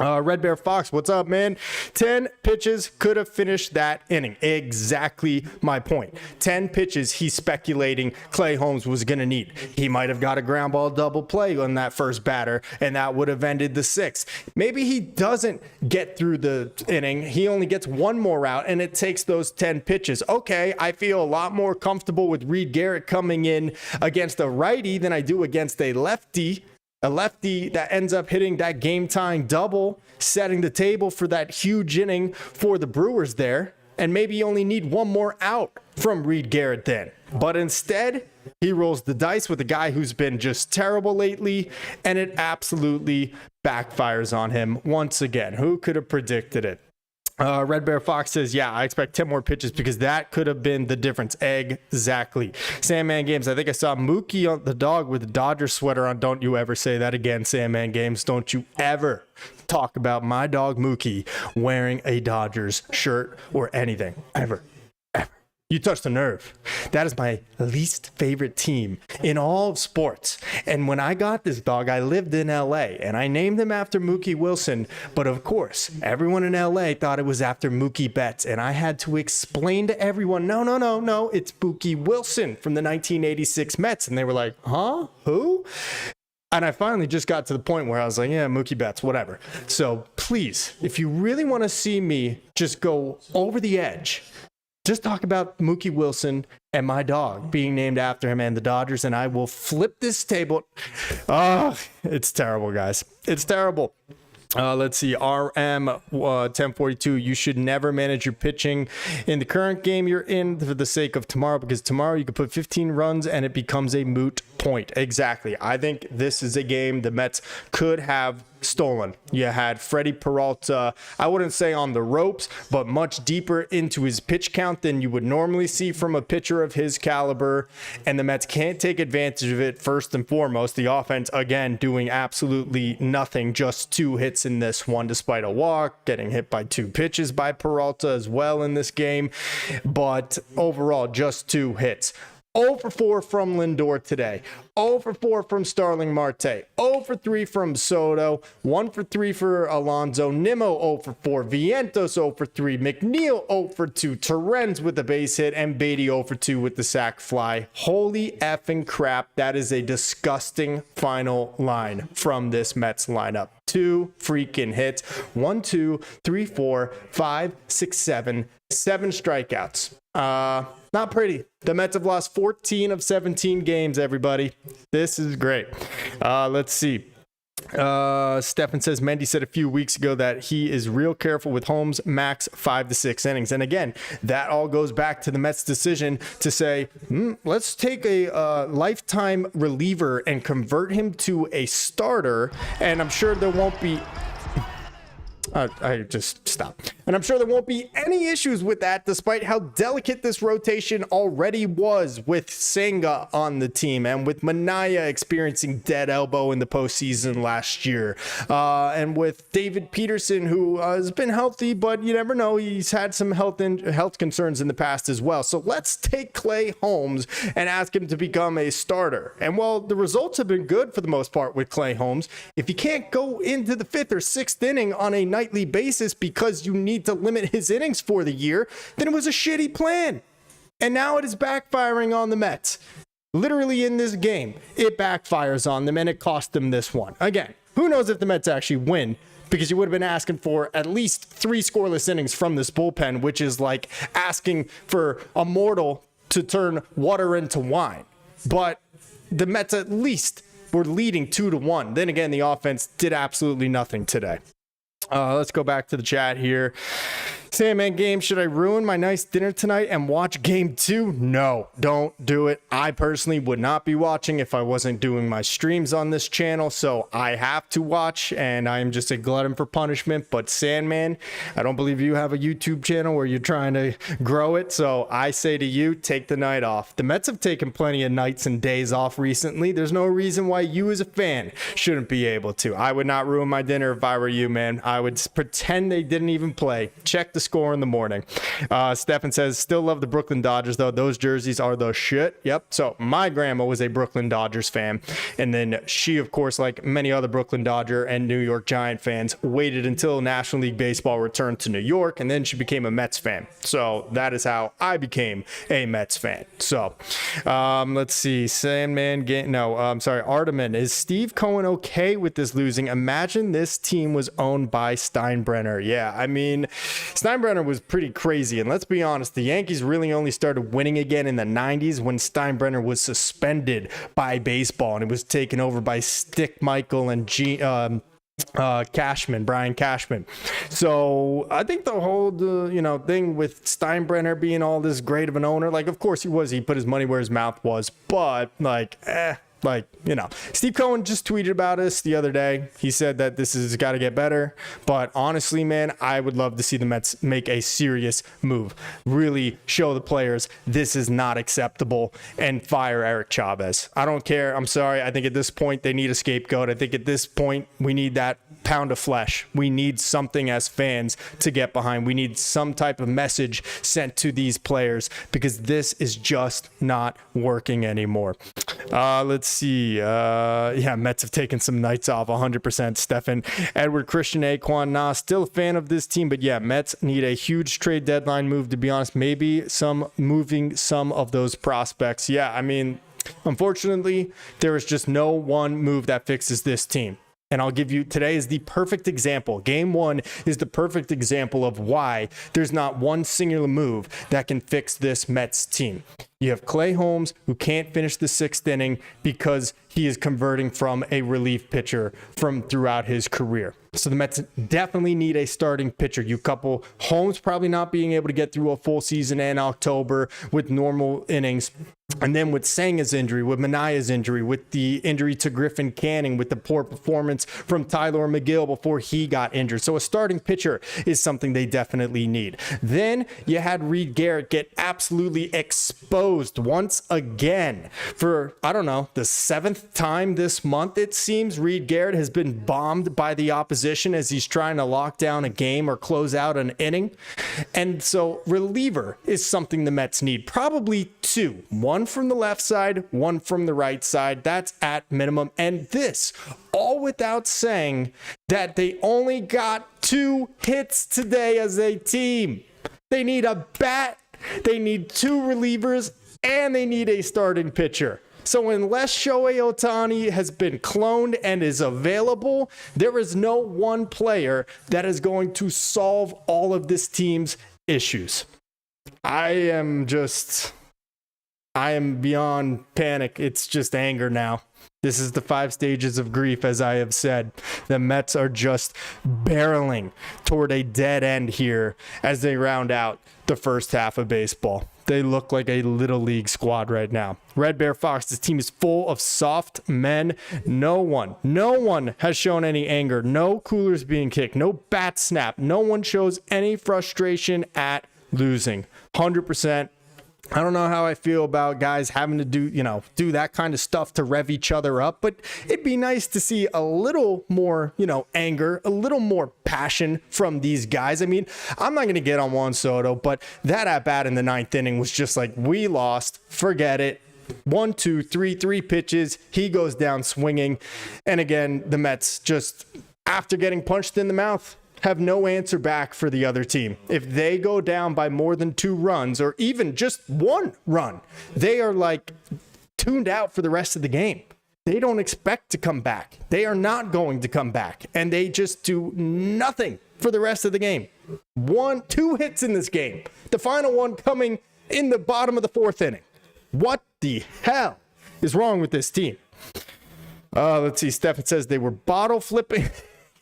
Red Bear Fox, what's up, man? 10 pitches could have finished that inning. Exactly my point. 10 pitches he's speculating Clay Holmes was going to need. He might have got a ground ball double play on that first batter, and that would have ended the 6th. Maybe he doesn't get through the inning. He only gets one more out, and it takes those 10 pitches. Okay, I feel a lot more comfortable with Reed Garrett coming in against a righty than I do against a lefty. A lefty that ends up hitting that game-tying double, setting the table for that huge inning for the Brewers there. And maybe you only need one more out from Reed Garrett then. But instead, he rolls the dice with a guy who's been just terrible lately, and it absolutely backfires on him once again. Who could have predicted it? Red Bear Fox says, yeah, I expect 10 more pitches because that could have been the difference. Exactly. Sandman Games, I think I saw Mookie on the dog with a Dodger sweater on. Don't you ever say that again, Sandman Games. Don't you ever talk about my dog Mookie wearing a Dodgers shirt or anything. Ever. You touched a nerve. That is my least favorite team in all of sports. And when I got this dog, I lived in LA and I named him after Mookie Wilson. But of course, everyone in LA thought it was after Mookie Betts. And I had to explain to everyone, no, it's Mookie Wilson from the 1986 Mets. And they were like, huh? Who? And I finally just got to the point where I was like, yeah, Mookie Betts, whatever. So please, if you really want to see me just go over the edge just talk about Mookie Wilson and my dog being named after him and the Dodgers, and I will flip this table. Oh, it's terrible, guys. It's terrible. Let's see, RM 1042. You should never manage your pitching in the current game you're in for the sake of tomorrow, because tomorrow you could put 15 runs and it becomes a moot point. Exactly. I think this is a game the Mets could have stolen. You had Freddie Peralta, I wouldn't say on the ropes, but much deeper into his pitch count than you would normally see from a pitcher of his caliber, and the Mets can't take advantage of it. First and foremost, the offense, again, doing absolutely nothing, just 2 hits in this one, despite a walk, getting hit by 2 pitches by Peralta as well in this game, but overall, just 2 hits. 0 for 4 from Lindor today. 0 for 4 from Starling Marte. 0 for 3 from Soto. 1 for 3 for Alonso. Nimmo 0 for 4. Vientos 0 for 3. McNeil 0 for 2. Terrence with the base hit. And Beatty 0 for 2 with the sac fly. Holy effing crap. That is a disgusting final line from this Mets lineup. 2 freaking hits. 1, 2, 3, 4, 5, 6, 7. 7 strikeouts. Not pretty. The Mets have lost 14 of 17 games, everybody. This is great. Let's see. Stefan says Mendy said a few weeks ago that he is real careful with Holmes, max 5 to 6 innings. And again, that all goes back to the Mets' decision to say, let's take a lifetime reliever and convert him to a starter. And I'm sure there won't be... I just stopped. And I'm sure there won't be any issues with that, despite how delicate this rotation already was with Senga on the team and with Minaya experiencing dead elbow in the postseason last year. And with David Peterson, who has been healthy, but you never know. He's had some health concerns in the past as well. So let's take Clay Holmes and ask him to become a starter. And while the results have been good for the most part with Clay Holmes, if you can't go into the 5th or 6th inning on a nightly basis because you need to limit his innings for the year, then it was a shitty plan. And now it is backfiring on the Mets. Literally in this game, it backfires on them and it cost them this one. Again, who knows if the Mets actually win, because you would have been asking for at least 3 scoreless innings from this bullpen, which is like asking for a mortal to turn water into wine. But the Mets at least were leading 2-1. Then again, the offense did absolutely nothing today. Let's go back to the chat here. Sandman game, should I ruin my nice dinner tonight and watch game 2? No, don't do it. I personally would not be watching if I wasn't doing my streams on this channel, so I have to watch, and I am just a glutton for punishment. But Sandman, I don't believe you have a YouTube channel where you're trying to grow it, so I say to you, take the night off. The Mets have taken plenty of nights and days off recently. There's no reason why you as a fan shouldn't be able to. I would not ruin my dinner if I were you, man. I would pretend they didn't even play. Check the score in the morning. Stefan says, still love the Brooklyn Dodgers, though. Those jerseys are the shit. Yep. So my grandma was a Brooklyn Dodgers fan. And then she, of course, like many other Brooklyn Dodger and New York Giant fans, waited until National League Baseball returned to New York. And then she became a Mets fan. So that is how I became a Mets fan. So let's see. Sandman game. No, I'm sorry. Arteman. Is Steve Cohen okay with this losing? Imagine this team was owned by Steinbrenner. Yeah, I mean, Steinbrenner was pretty crazy. And let's be honest, the Yankees really only started winning again in the 90s when Steinbrenner was suspended by baseball and it was taken over by Stick Michael and Brian Cashman. So I think the whole thing with Steinbrenner being all this great of an owner, like, of course he put his money where his mouth was, but Steve Cohen just tweeted about us the other day. He said that this has got to get better. But honestly, man, I would love to see the Mets make a serious move. Really show the players this is not acceptable and fire Eric Chavez. I don't care. I'm sorry. I think at this point they need a scapegoat. I think at this point we need that pound of flesh. We need something as fans to get behind. We need some type of message sent to these players because this is just not working anymore. Let's see. Mets have taken some nights off, 100%. Stefan, Edward, Christian, Aquan, still a fan of this team, but yeah, Mets need a huge trade deadline move, to be honest. Maybe moving some of those prospects. Yeah, I mean, unfortunately, there is just no one move that fixes this team. And I'll give you, today is the perfect example. Game 1 is the perfect example of why there's not one singular move that can fix this Mets team. You have Clay Holmes, who can't finish the 6th inning because he is converting from a relief pitcher from throughout his career. So the Mets definitely need a starting pitcher. You couple Holmes probably not being able to get through a full season in October with normal innings, and then with Senga's injury, with Manaya's injury, with the injury to Griffin Canning, with the poor performance from Tyler McGill before he got injured. So a starting pitcher is something they definitely need. Then you had Reed Garrett get absolutely exposed once again for, I don't know, the 7th time this month, it seems. Reed Garrett has been bombed by the opposition as he's trying to lock down a game or close out an inning. And so reliever is something the Mets need. Probably two. One from the left side, one from the right side. That's at minimum. And this, all without saying that they only got 2 hits today as a team. They need a bat, they need 2 relievers, and they need a starting pitcher. So unless Shohei Ohtani has been cloned and is available, there is no one player that is going to solve all of this team's issues. I am beyond panic. It's just anger now. This is the 5 stages of grief, as I have said. The Mets are just barreling toward a dead end here as they round out the first half of baseball. They look like a little league squad right now. Red Bear Fox, this team is full of soft men. No one has shown any anger. No coolers being kicked. No bat snap. No one shows any frustration at losing. 100%. I don't know how I feel about guys having to do that kind of stuff to rev each other up, but it'd be nice to see a little more, anger, a little more passion from these guys. I mean, I'm not going to get on Juan Soto, but that at bat in the 9th inning was just like, we lost, forget it. 1, 2, 3, 3 pitches. He goes down swinging. And again, the Mets just, after getting punched in the mouth, have no answer back for the other team. If they go down by more than 2 runs or even just 1 run, they are like tuned out for the rest of the game. They don't expect to come back. They are not going to come back. And they just do nothing for the rest of the game. 2 hits in this game. The final one coming in the bottom of the 4th inning. What the hell is wrong with this team? Let's see. Stefan says they were bottle flipping.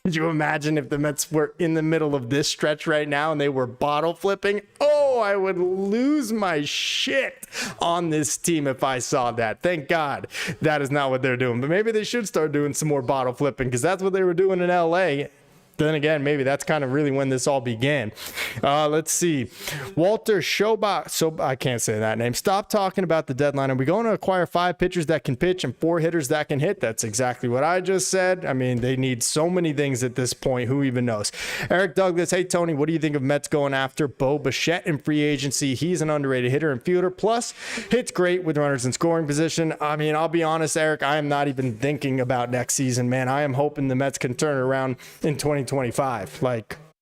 Could you imagine if the Mets were in the middle of this stretch right now and they were bottle flipping? Oh, I would lose my shit on this team if I saw that. Thank God that is not what they're doing. But maybe they should start doing some more bottle flipping because that's what they were doing in LA. Then again, maybe that's kind of really when this all began. Let's see. Walter Schobach. So I can't say that name. Stop talking about the deadline. Are we going to acquire 5 pitchers that can pitch and 4 hitters that can hit? That's exactly what I just said. I mean, they need so many things at this point. Who even knows? Eric Douglas. Hey, Tony, what do you think of Mets going after Bo Bichette in free agency? He's an underrated hitter and fielder. Plus, hits great with runners in scoring position. I mean, I'll be honest, Eric, I am not even thinking about next season, man. I am hoping the Mets can turn it around in 2025.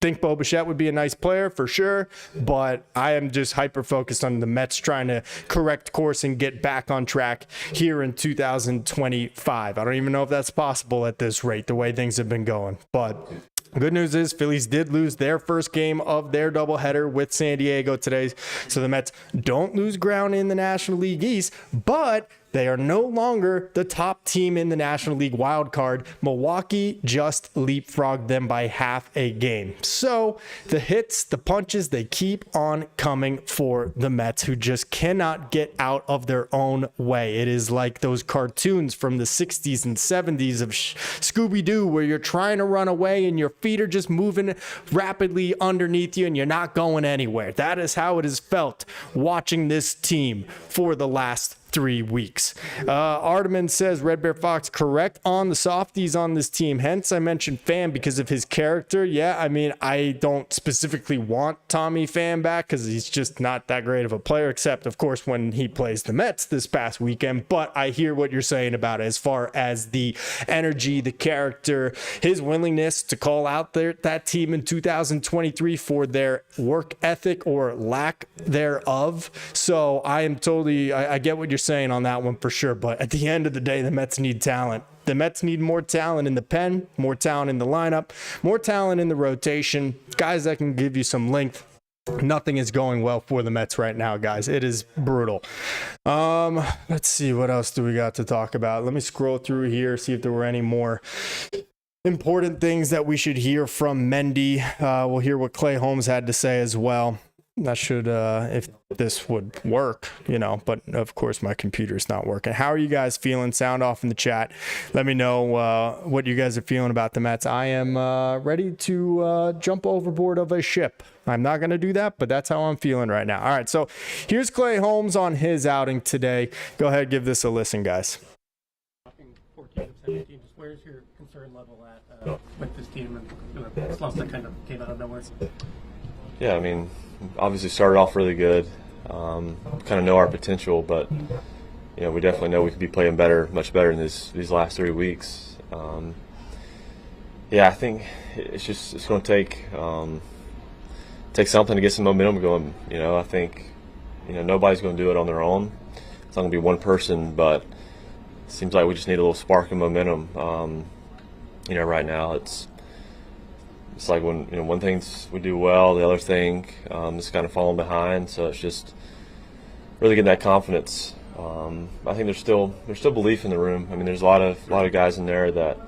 Think Bo Bichette would be a nice player for sure, but I am just hyper focused on the Mets trying to correct course and get back on track here in 2025. I don't even know if that's possible at this rate, the way things have been going, but good news is Phillies did lose their first game of their doubleheader with San Diego today. So the Mets don't lose ground in the National League East, but they are no longer the top team in the National League wild card. Milwaukee just leapfrogged them by half a game. So the hits, the punches, they keep on coming for the Mets, who just cannot get out of their own way. It is like those cartoons from the 60s and 70s of Scooby-Doo where you're trying to run away and your feet are just moving rapidly underneath you and you're not going anywhere. That is how it has felt watching this team for the last 3 weeks. Arteman says Red Bear Fox correct on the softies on this team. Hence, I mentioned Pham because of his character. Yeah, I mean, I don't specifically want Tommy Pham back because he's just not that great of a player, except, of course, when he plays the Mets this past weekend. But I hear what you're saying about it as far as the energy, the character, his willingness to call out that team in 2023 for their work ethic or lack thereof. So I am totally, I get what you're saying on that one for sure. But at the end of the day, the Mets need talent. The Mets need more talent in the pen, more talent in the lineup, more talent in the rotation, guys that can give you some length. Nothing is going well for the Mets right now, guys. It is brutal. Let's see, what else do we got to talk about? Let me scroll through here, see if there were any more important things that we should hear from Mendy. We'll hear what Clay Holmes had to say as well. That should, if this would work, but of course my computer's not working. How are you guys feeling? Sound off in the chat. Let me know what you guys are feeling about the Mets. I am ready to jump overboard of a ship. I'm not going to do that, but that's how I'm feeling right now. All right, so here's Clay Holmes on his outing today. Go ahead, give this a listen, guys. 14 of 17, just where's your concern level at with this team and this loss that kind of came out of nowhere? Yeah, I mean, obviously started off really good. Kind of know our potential, but we definitely know we could be playing better, much better in these last 3 weeks. I think it's going to take something to get some momentum going. I think nobody's going to do it on their own. It's not going to be one person, but it seems like we just need a little spark of momentum. Right now it's like when one thing's we do well, the other thing is kind of falling behind. So it's just really getting that confidence. I think there's still belief in the room. I mean, there's a lot of guys in there that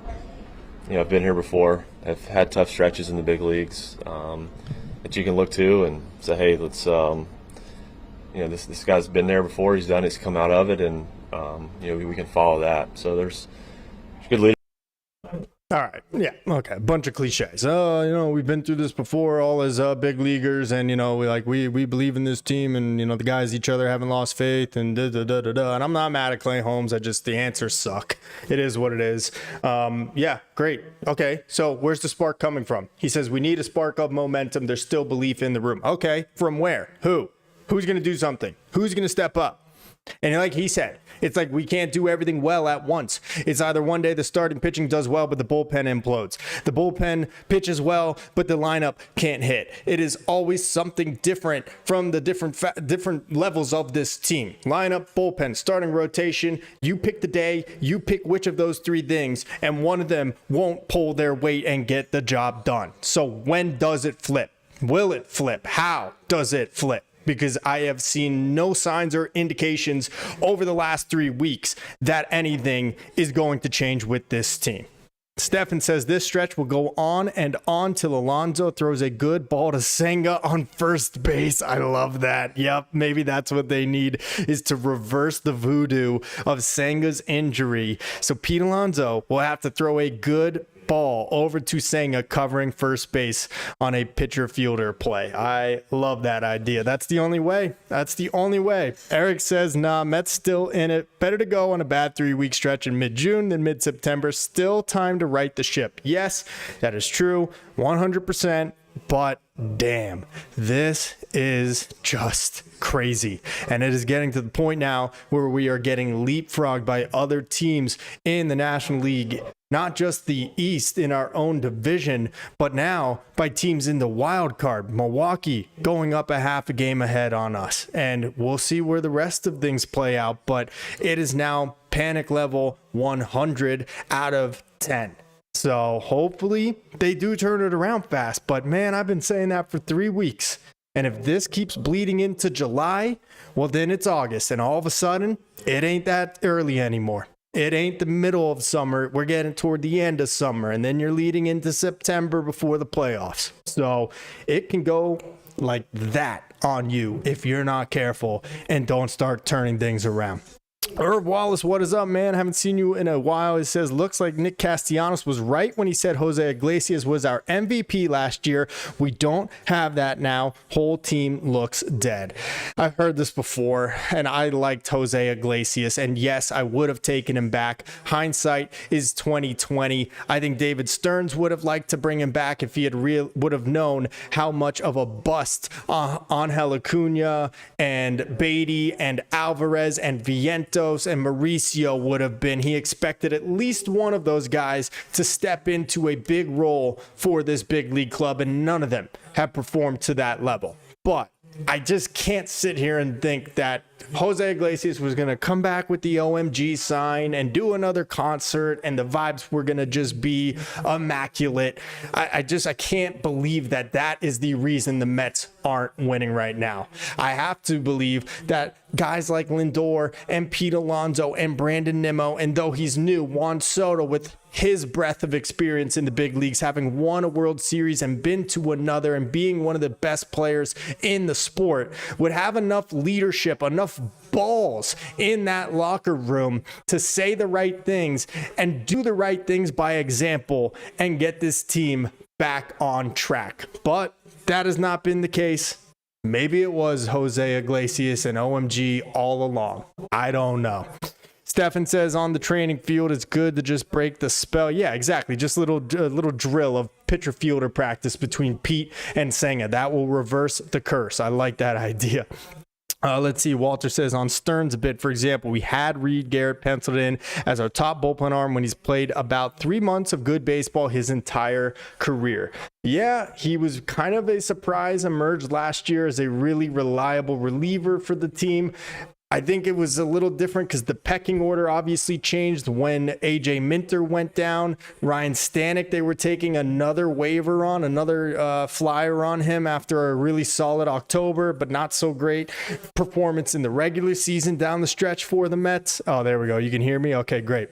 have been here before, have had tough stretches in the big leagues that you can look to and say, hey, let's this guy's been there before. He's done it. He's come out of it, and we can follow that. So there's good leadership. All right. Yeah. Okay. Bunch of cliches. We've been through this before, all as big leaguers, and we believe in this team, and the guys each other haven't lost faith, and da da da da da. And I'm not mad at Clay Holmes. The answers suck. It is what it is. Yeah. Great. Okay. So where's the spark coming from? He says we need a spark of momentum. There's still belief in the room. Okay. From where? Who? Who's going to do something? Who's going to step up? And like he said, it's like we can't do everything well at once. It's either one day the starting pitching does well, but the bullpen implodes. The bullpen pitches well, but the lineup can't hit. It is always something different from the different levels of this team. Lineup, bullpen, starting rotation. You pick the day, you pick which of those three things, and one of them won't pull their weight and get the job done. So when does it flip? Will it flip? How does it flip? Because I have seen no signs or indications over the last 3 weeks that anything is going to change with this team. Stefan says this stretch will go on and on till Alonso throws a good ball to Senga on first base. I love that. Yep, maybe that's what they need, is to reverse the voodoo of Senga's injury. So Pete Alonso will have to throw a good ball over to Senga covering first base on a pitcher fielder play. I love that idea. That's the only way. That's the only way. Eric says, nah, Mets still in it. Better to go on a bad 3-week stretch in mid-June than mid-September. Still time to right the ship. Yes, that is true. 100%. But damn, this is just crazy. And it is getting to the point now where we are getting leapfrogged by other teams in the National League. Not just the East in our own division, but now by teams in the wild card. Milwaukee going up a half a game ahead on us. And we'll see where the rest of things play out. But it is now panic level 100 out of 10. So hopefully they do turn it around fast. But man, I've been saying that for 3 weeks. And if this keeps bleeding into July, well, then it's August. And all of a sudden, it ain't that early anymore. It ain't the middle of summer. We're getting toward the end of summer, and then you're leading into September before the playoffs. So it can go like that on you if you're not careful and don't start turning things around. Herb Wallace, what is up, man? Haven't seen you in a while. It says, looks like Nick Castellanos was right when he said Jose Iglesias was our MVP last year. We don't have that now. Whole team looks dead. I've heard this before, and I liked Jose Iglesias, and yes, I would have taken him back. Hindsight is 2020. I think David Stearns would have liked to bring him back if he had would have known how much of a bust Angel Acuna and Beatty and Alvarez and Vientos and Mauricio would have been. He expected at least one of those guys to step into a big role for this big league club, and none of them have performed to that level. But I just can't sit here and think that Jose Iglesias was going to come back with the OMG sign and do another concert, and the vibes were going to just be immaculate. I can't believe that is the reason the Mets aren't winning right now. I have to believe that guys like Lindor and Pete Alonso and Brandon Nimmo, and though he's new, Juan Soto, with his breadth of experience in the big leagues, having won a World Series and been to another and being one of the best players in the sport, would have enough leadership, enough balls in that locker room to say the right things and do the right things by example and get this team back on track. But that has not been the case. Maybe it was Jose Iglesias and OMG all along. I don't know. Stefan says on the training field, it's good to just break the spell. Yeah, exactly. Just a little drill of pitcher fielder practice between Pete and Senga. That will reverse the curse. I like that idea. Let's see. Walter says on Stearns a bit, for example, we had Reed Garrett penciled in as our top bullpen arm when he's played about 3 months of good baseball his entire career. Yeah, he was kind of a surprise, emerged last year as a really reliable reliever for the team. I think it was a little different because the pecking order obviously changed when AJ Minter went down. Ryan Stanek, they were taking another waiver on, another flyer on him after a really solid October, but not so great performance in the regular season down the stretch for the Mets. Oh, there we go. You can hear me? Okay, great.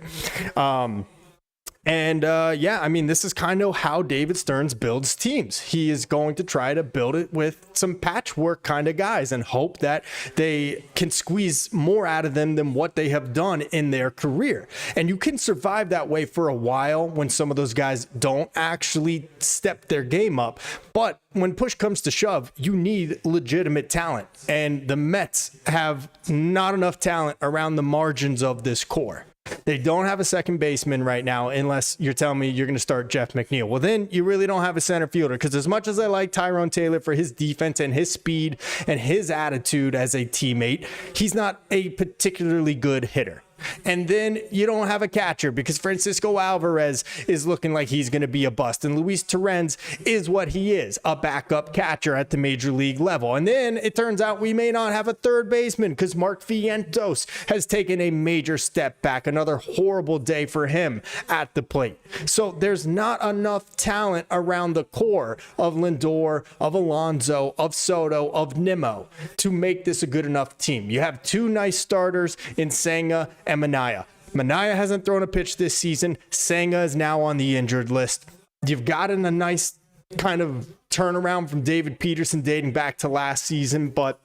Yeah, I mean, this is kind of how David Stearns builds teams. He is going to try to build it with some patchwork kind of guys and hope that they can squeeze more out of them than what they have done in their career. And you can survive that way for a while when some of those guys don't actually step their game up. But when push comes to shove, you need legitimate talent. And the Mets have not enough talent around the margins of this core. They don't have a second baseman right now, unless you're telling me you're going to start Jeff McNeil. Well, then you really don't have a center fielder, because as much as I like Tyrone Taylor for his defense and his speed and his attitude as a teammate, he's not a particularly good hitter. And then you don't have a catcher because Francisco Alvarez is looking like he's going to be a bust. And Luis Torrens is what he is, a backup catcher at the major league level. And then it turns out we may not have a third baseman because Mark Vientos has taken a major step back. Another horrible day for him at the plate. So there's not enough talent around the core of Lindor, of Alonso, of Soto, of Nimmo to make this a good enough team. You have two nice starters in Senga and Manaea. Manaea hasn't thrown a pitch this season. Senga is now on the injured list. You've gotten a nice kind of turnaround from David Peterson dating back to last season, but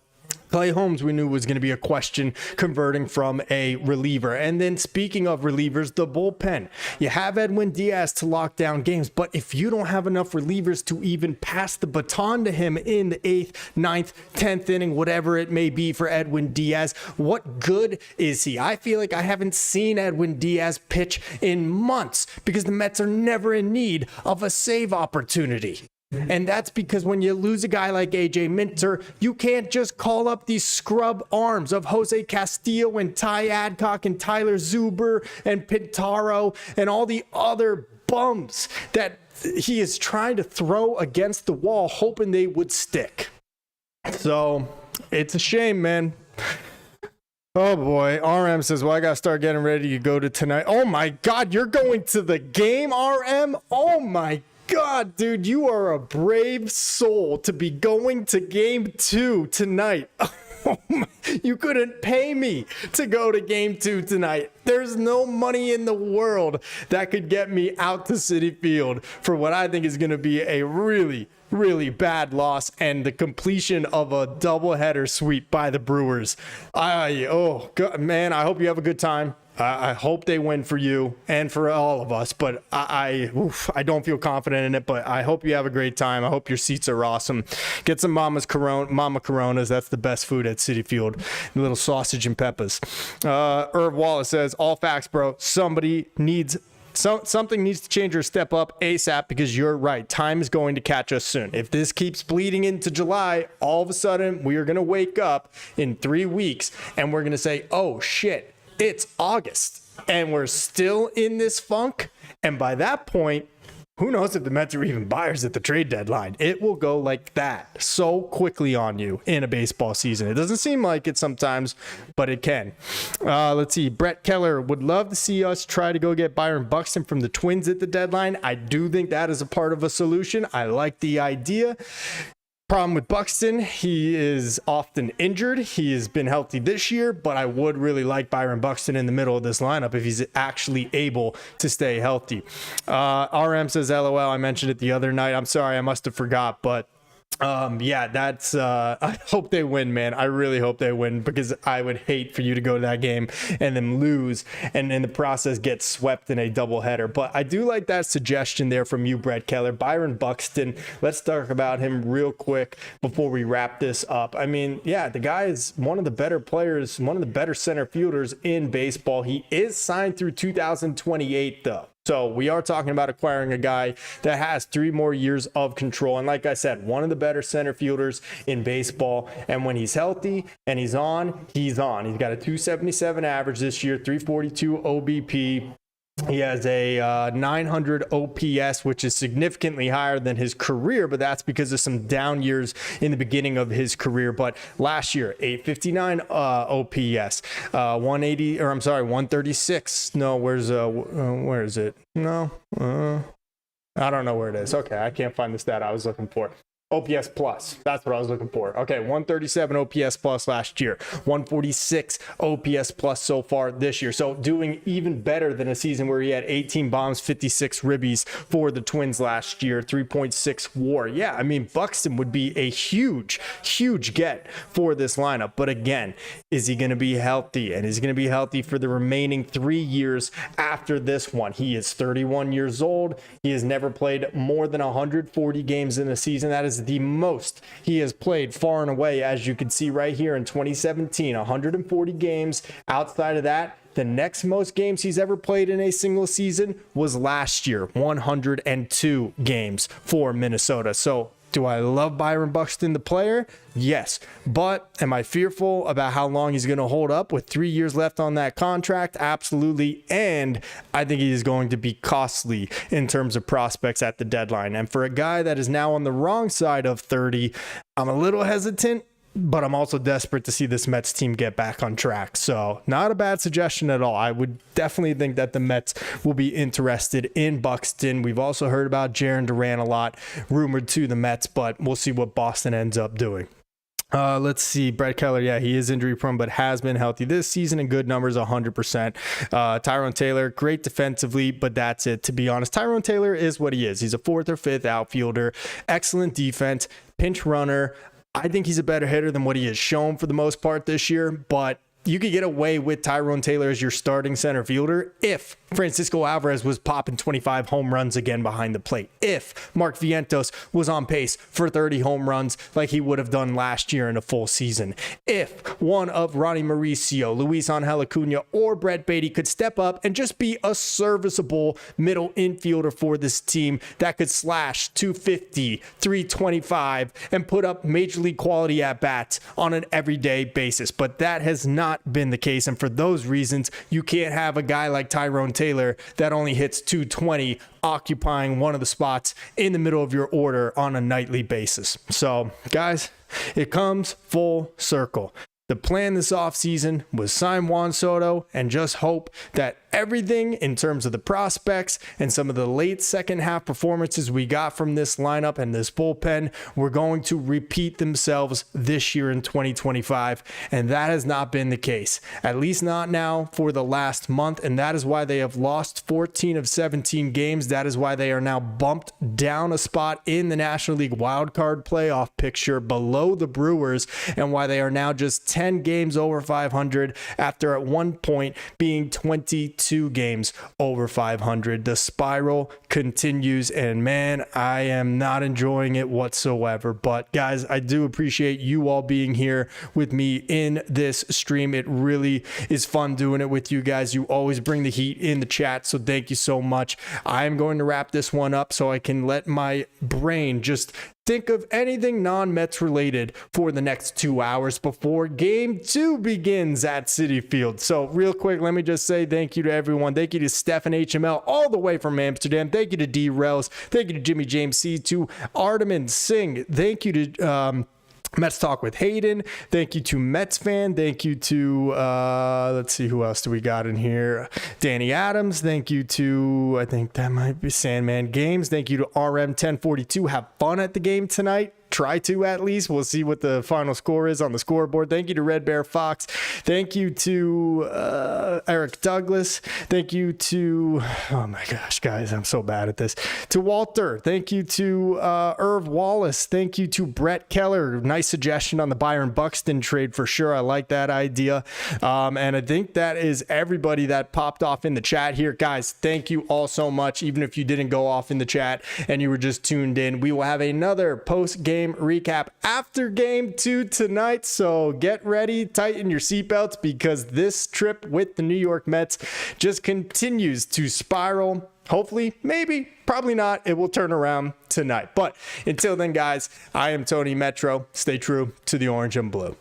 Clay Holmes, we knew was going to be a question converting from a reliever. And then speaking of relievers, the bullpen. You have Edwin Diaz to lock down games, but if you don't have enough relievers to even pass the baton to him in the 8th, 9th, 10th inning, whatever it may be for Edwin Diaz, what good is he? I feel like I haven't seen Edwin Diaz pitch in months because the Mets are never in need of a save opportunity. And that's because when you lose a guy like AJ Minter, you can't just call up these scrub arms of Jose Castillo and Ty Adcock and Tyler Zuber and Pintaro and all the other bums that he is trying to throw against the wall, hoping they would stick. So it's a shame, man. Oh boy, RM says, well, I gotta start getting ready to go to tonight. Oh my God, you're going to the game, RM? Oh my God, dude, you are a brave soul to be going to game 2 tonight. You couldn't pay me to go to game 2 tonight. There's no money in the world that could get me out to Citi Field for what I think is going to be a really, really bad loss and the completion of a doubleheader sweep by the Brewers. Oh, God, man, I hope you have a good time. I hope they win for you and for all of us, but I don't feel confident in it, but I hope you have a great time. I hope your seats are awesome. Get some Mama Coronas. That's the best food at Citi Field. A little sausage and peppers. Irv Wallace says, all facts, bro. Something needs to change or step up ASAP because you're right. Time is going to catch us soon. If this keeps bleeding into July, all of a sudden we are going to wake up in 3 weeks and we're going to say, oh shit, it's August and we're still in this funk. And by that point, who knows if the Mets are even buyers at the trade deadline. It will go like that so quickly on you in a baseball season. It doesn't seem like it sometimes, but it can. Let's see. Brett Keller would love to see us try to go get Byron Buxton from the Twins at the deadline. I do think that is a part of a solution. I like the idea. Problem with Buxton, he is often injured. He has been healthy this year, but I would really like Byron Buxton in the middle of this lineup if he's actually able to stay healthy. RM says, LOL, I mentioned it the other night. I'm sorry, I must have forgot, but yeah, that's I hope they win, man. I really hope they win, because I would hate for you to go to that game and then lose and in the process get swept in a doubleheader. But I do like that suggestion there from you, Brett Keller. Byron Buxton, let's talk about him real quick before we wrap this up. I mean, yeah, the guy is one of the better players, one of the better center fielders in baseball. He is signed through 2028 though. So we are talking about acquiring a guy that has 3 more years of control. And like I said, one of the better center fielders in baseball. And when he's healthy and he's on, he's on. He's got a 277 average this year, 342 OBP. He has a 900 OPS, which is significantly higher than his career, but that's because of some down years in the beginning of his career. But last year, 859 OPS, 136. No, where is it? No, I don't know where it is. Okay, I can't find the stat I was looking for. OPS plus. That's what I was looking for. Okay, 137 OPS plus last year. 146 OPS plus so far this year. So doing even better than a season where he had 18 bombs, 56 ribbies for the Twins last year, 3.6 WAR. Yeah, I mean, Buxton would be a huge get for this lineup. But again, is he going to be healthy? And is he going to be healthy for the remaining 3 years after this one? He is 31 years old. He has never played more than 140 games in a season. That is the most he has played far and away, as you can see right here in 2017, 140 games. Outside of that, the next most games he's ever played in a single season was last year, 102 games for Minnesota. So do I love Byron Buxton, the player? Yes. But am I fearful about how long he's going to hold up with 3 years left on that contract? Absolutely. And I think he is going to be costly in terms of prospects at the deadline. And for a guy that is now on the wrong side of 30, I'm a little hesitant, but I'm also desperate to see this Mets team get back on track. So not a bad suggestion at all. I would definitely think that the Mets will be interested in Buxton. We've also heard about Jarren Duran a lot, rumored to the Mets, but we'll see what Boston ends up doing. Let's see. Brett Keller, yeah, he is injury prone, but has been healthy this season in good numbers, 100%. Tyrone Taylor, great defensively, but that's it. To be honest, Tyrone Taylor is what he is. He's a 4th or 5th outfielder, excellent defense, pinch runner. I think he's a better hitter than what he has shown for the most part this year, but you could get away with Tyrone Taylor as your starting center fielder if Francisco Alvarez was popping 25 home runs again behind the plate. If Mark Vientos was on pace for 30 home runs like he would have done last year in a full season. If one of Ronnie Mauricio, Luis Angel Acuna, or Brett Beatty could step up and just be a serviceable middle infielder for this team that could slash 250, 325, and put up major league quality at-bats on an everyday basis. But that has not been the case, and for those reasons, you can't have a guy like Tyrone Taylor that only hits 220 occupying one of the spots in the middle of your order on a nightly basis. So, guys, it comes full circle. The plan this offseason was sign Juan Soto and just hope that everything in terms of the prospects and some of the late second half performances we got from this lineup and this bullpen were going to repeat themselves this year in 2025. And that has not been the case, at least not now for the last month. And that is why they have lost 14 of 17 games. That is why they are now bumped down a spot in the National League wildcard playoff picture below the Brewers, and why they are now just 10 games over 500 after at one point being 22 games over 500. The spiral continues, and man, I am not enjoying it whatsoever. But guys, I do appreciate you all being here with me in this stream. It really is fun doing it with you guys. You always bring the heat in the chat, so thank you so much. I am going to wrap this one up so I can let my brain just think of anything non-Mets related for the next 2 hours before Game 2 begins at Citi Field. So real quick, let me just say thank you to everyone. Thank you to Stefan HML all the way from Amsterdam. Thank you to D. Rels. Thank you to Jimmy James C. To Artemin Singh. Thank you to Mets Talk with Hayden. Thank you to Mets Fan. Thank you to, let's see, who else do we got in here? Danny Adams. Thank you to, I think that might be Sandman Games. Thank you to RM1042. Have fun at the game tonight. Try to, at least. We'll see what the final score is on the scoreboard. Thank you to Red Bear Fox. Thank you to Eric Douglas. Thank you to, oh my gosh, guys, I'm so bad at this. To Walter. Thank you to Irv Wallace. Thank you to Brett Keller. Nice suggestion on the Byron Buxton trade for sure. I like that idea. And I think that is everybody that popped off in the chat here. Guys, thank you all so much. Even if you didn't go off in the chat and you were just tuned in, we will have another post-game recap after Game 2 tonight. So get ready, tighten your seatbelts, because this trip with the New York Mets just continues to spiral. Hopefully, maybe, probably not, it will turn around tonight. But until then, guys, I am Tony Metro. Stay true to the orange and blue.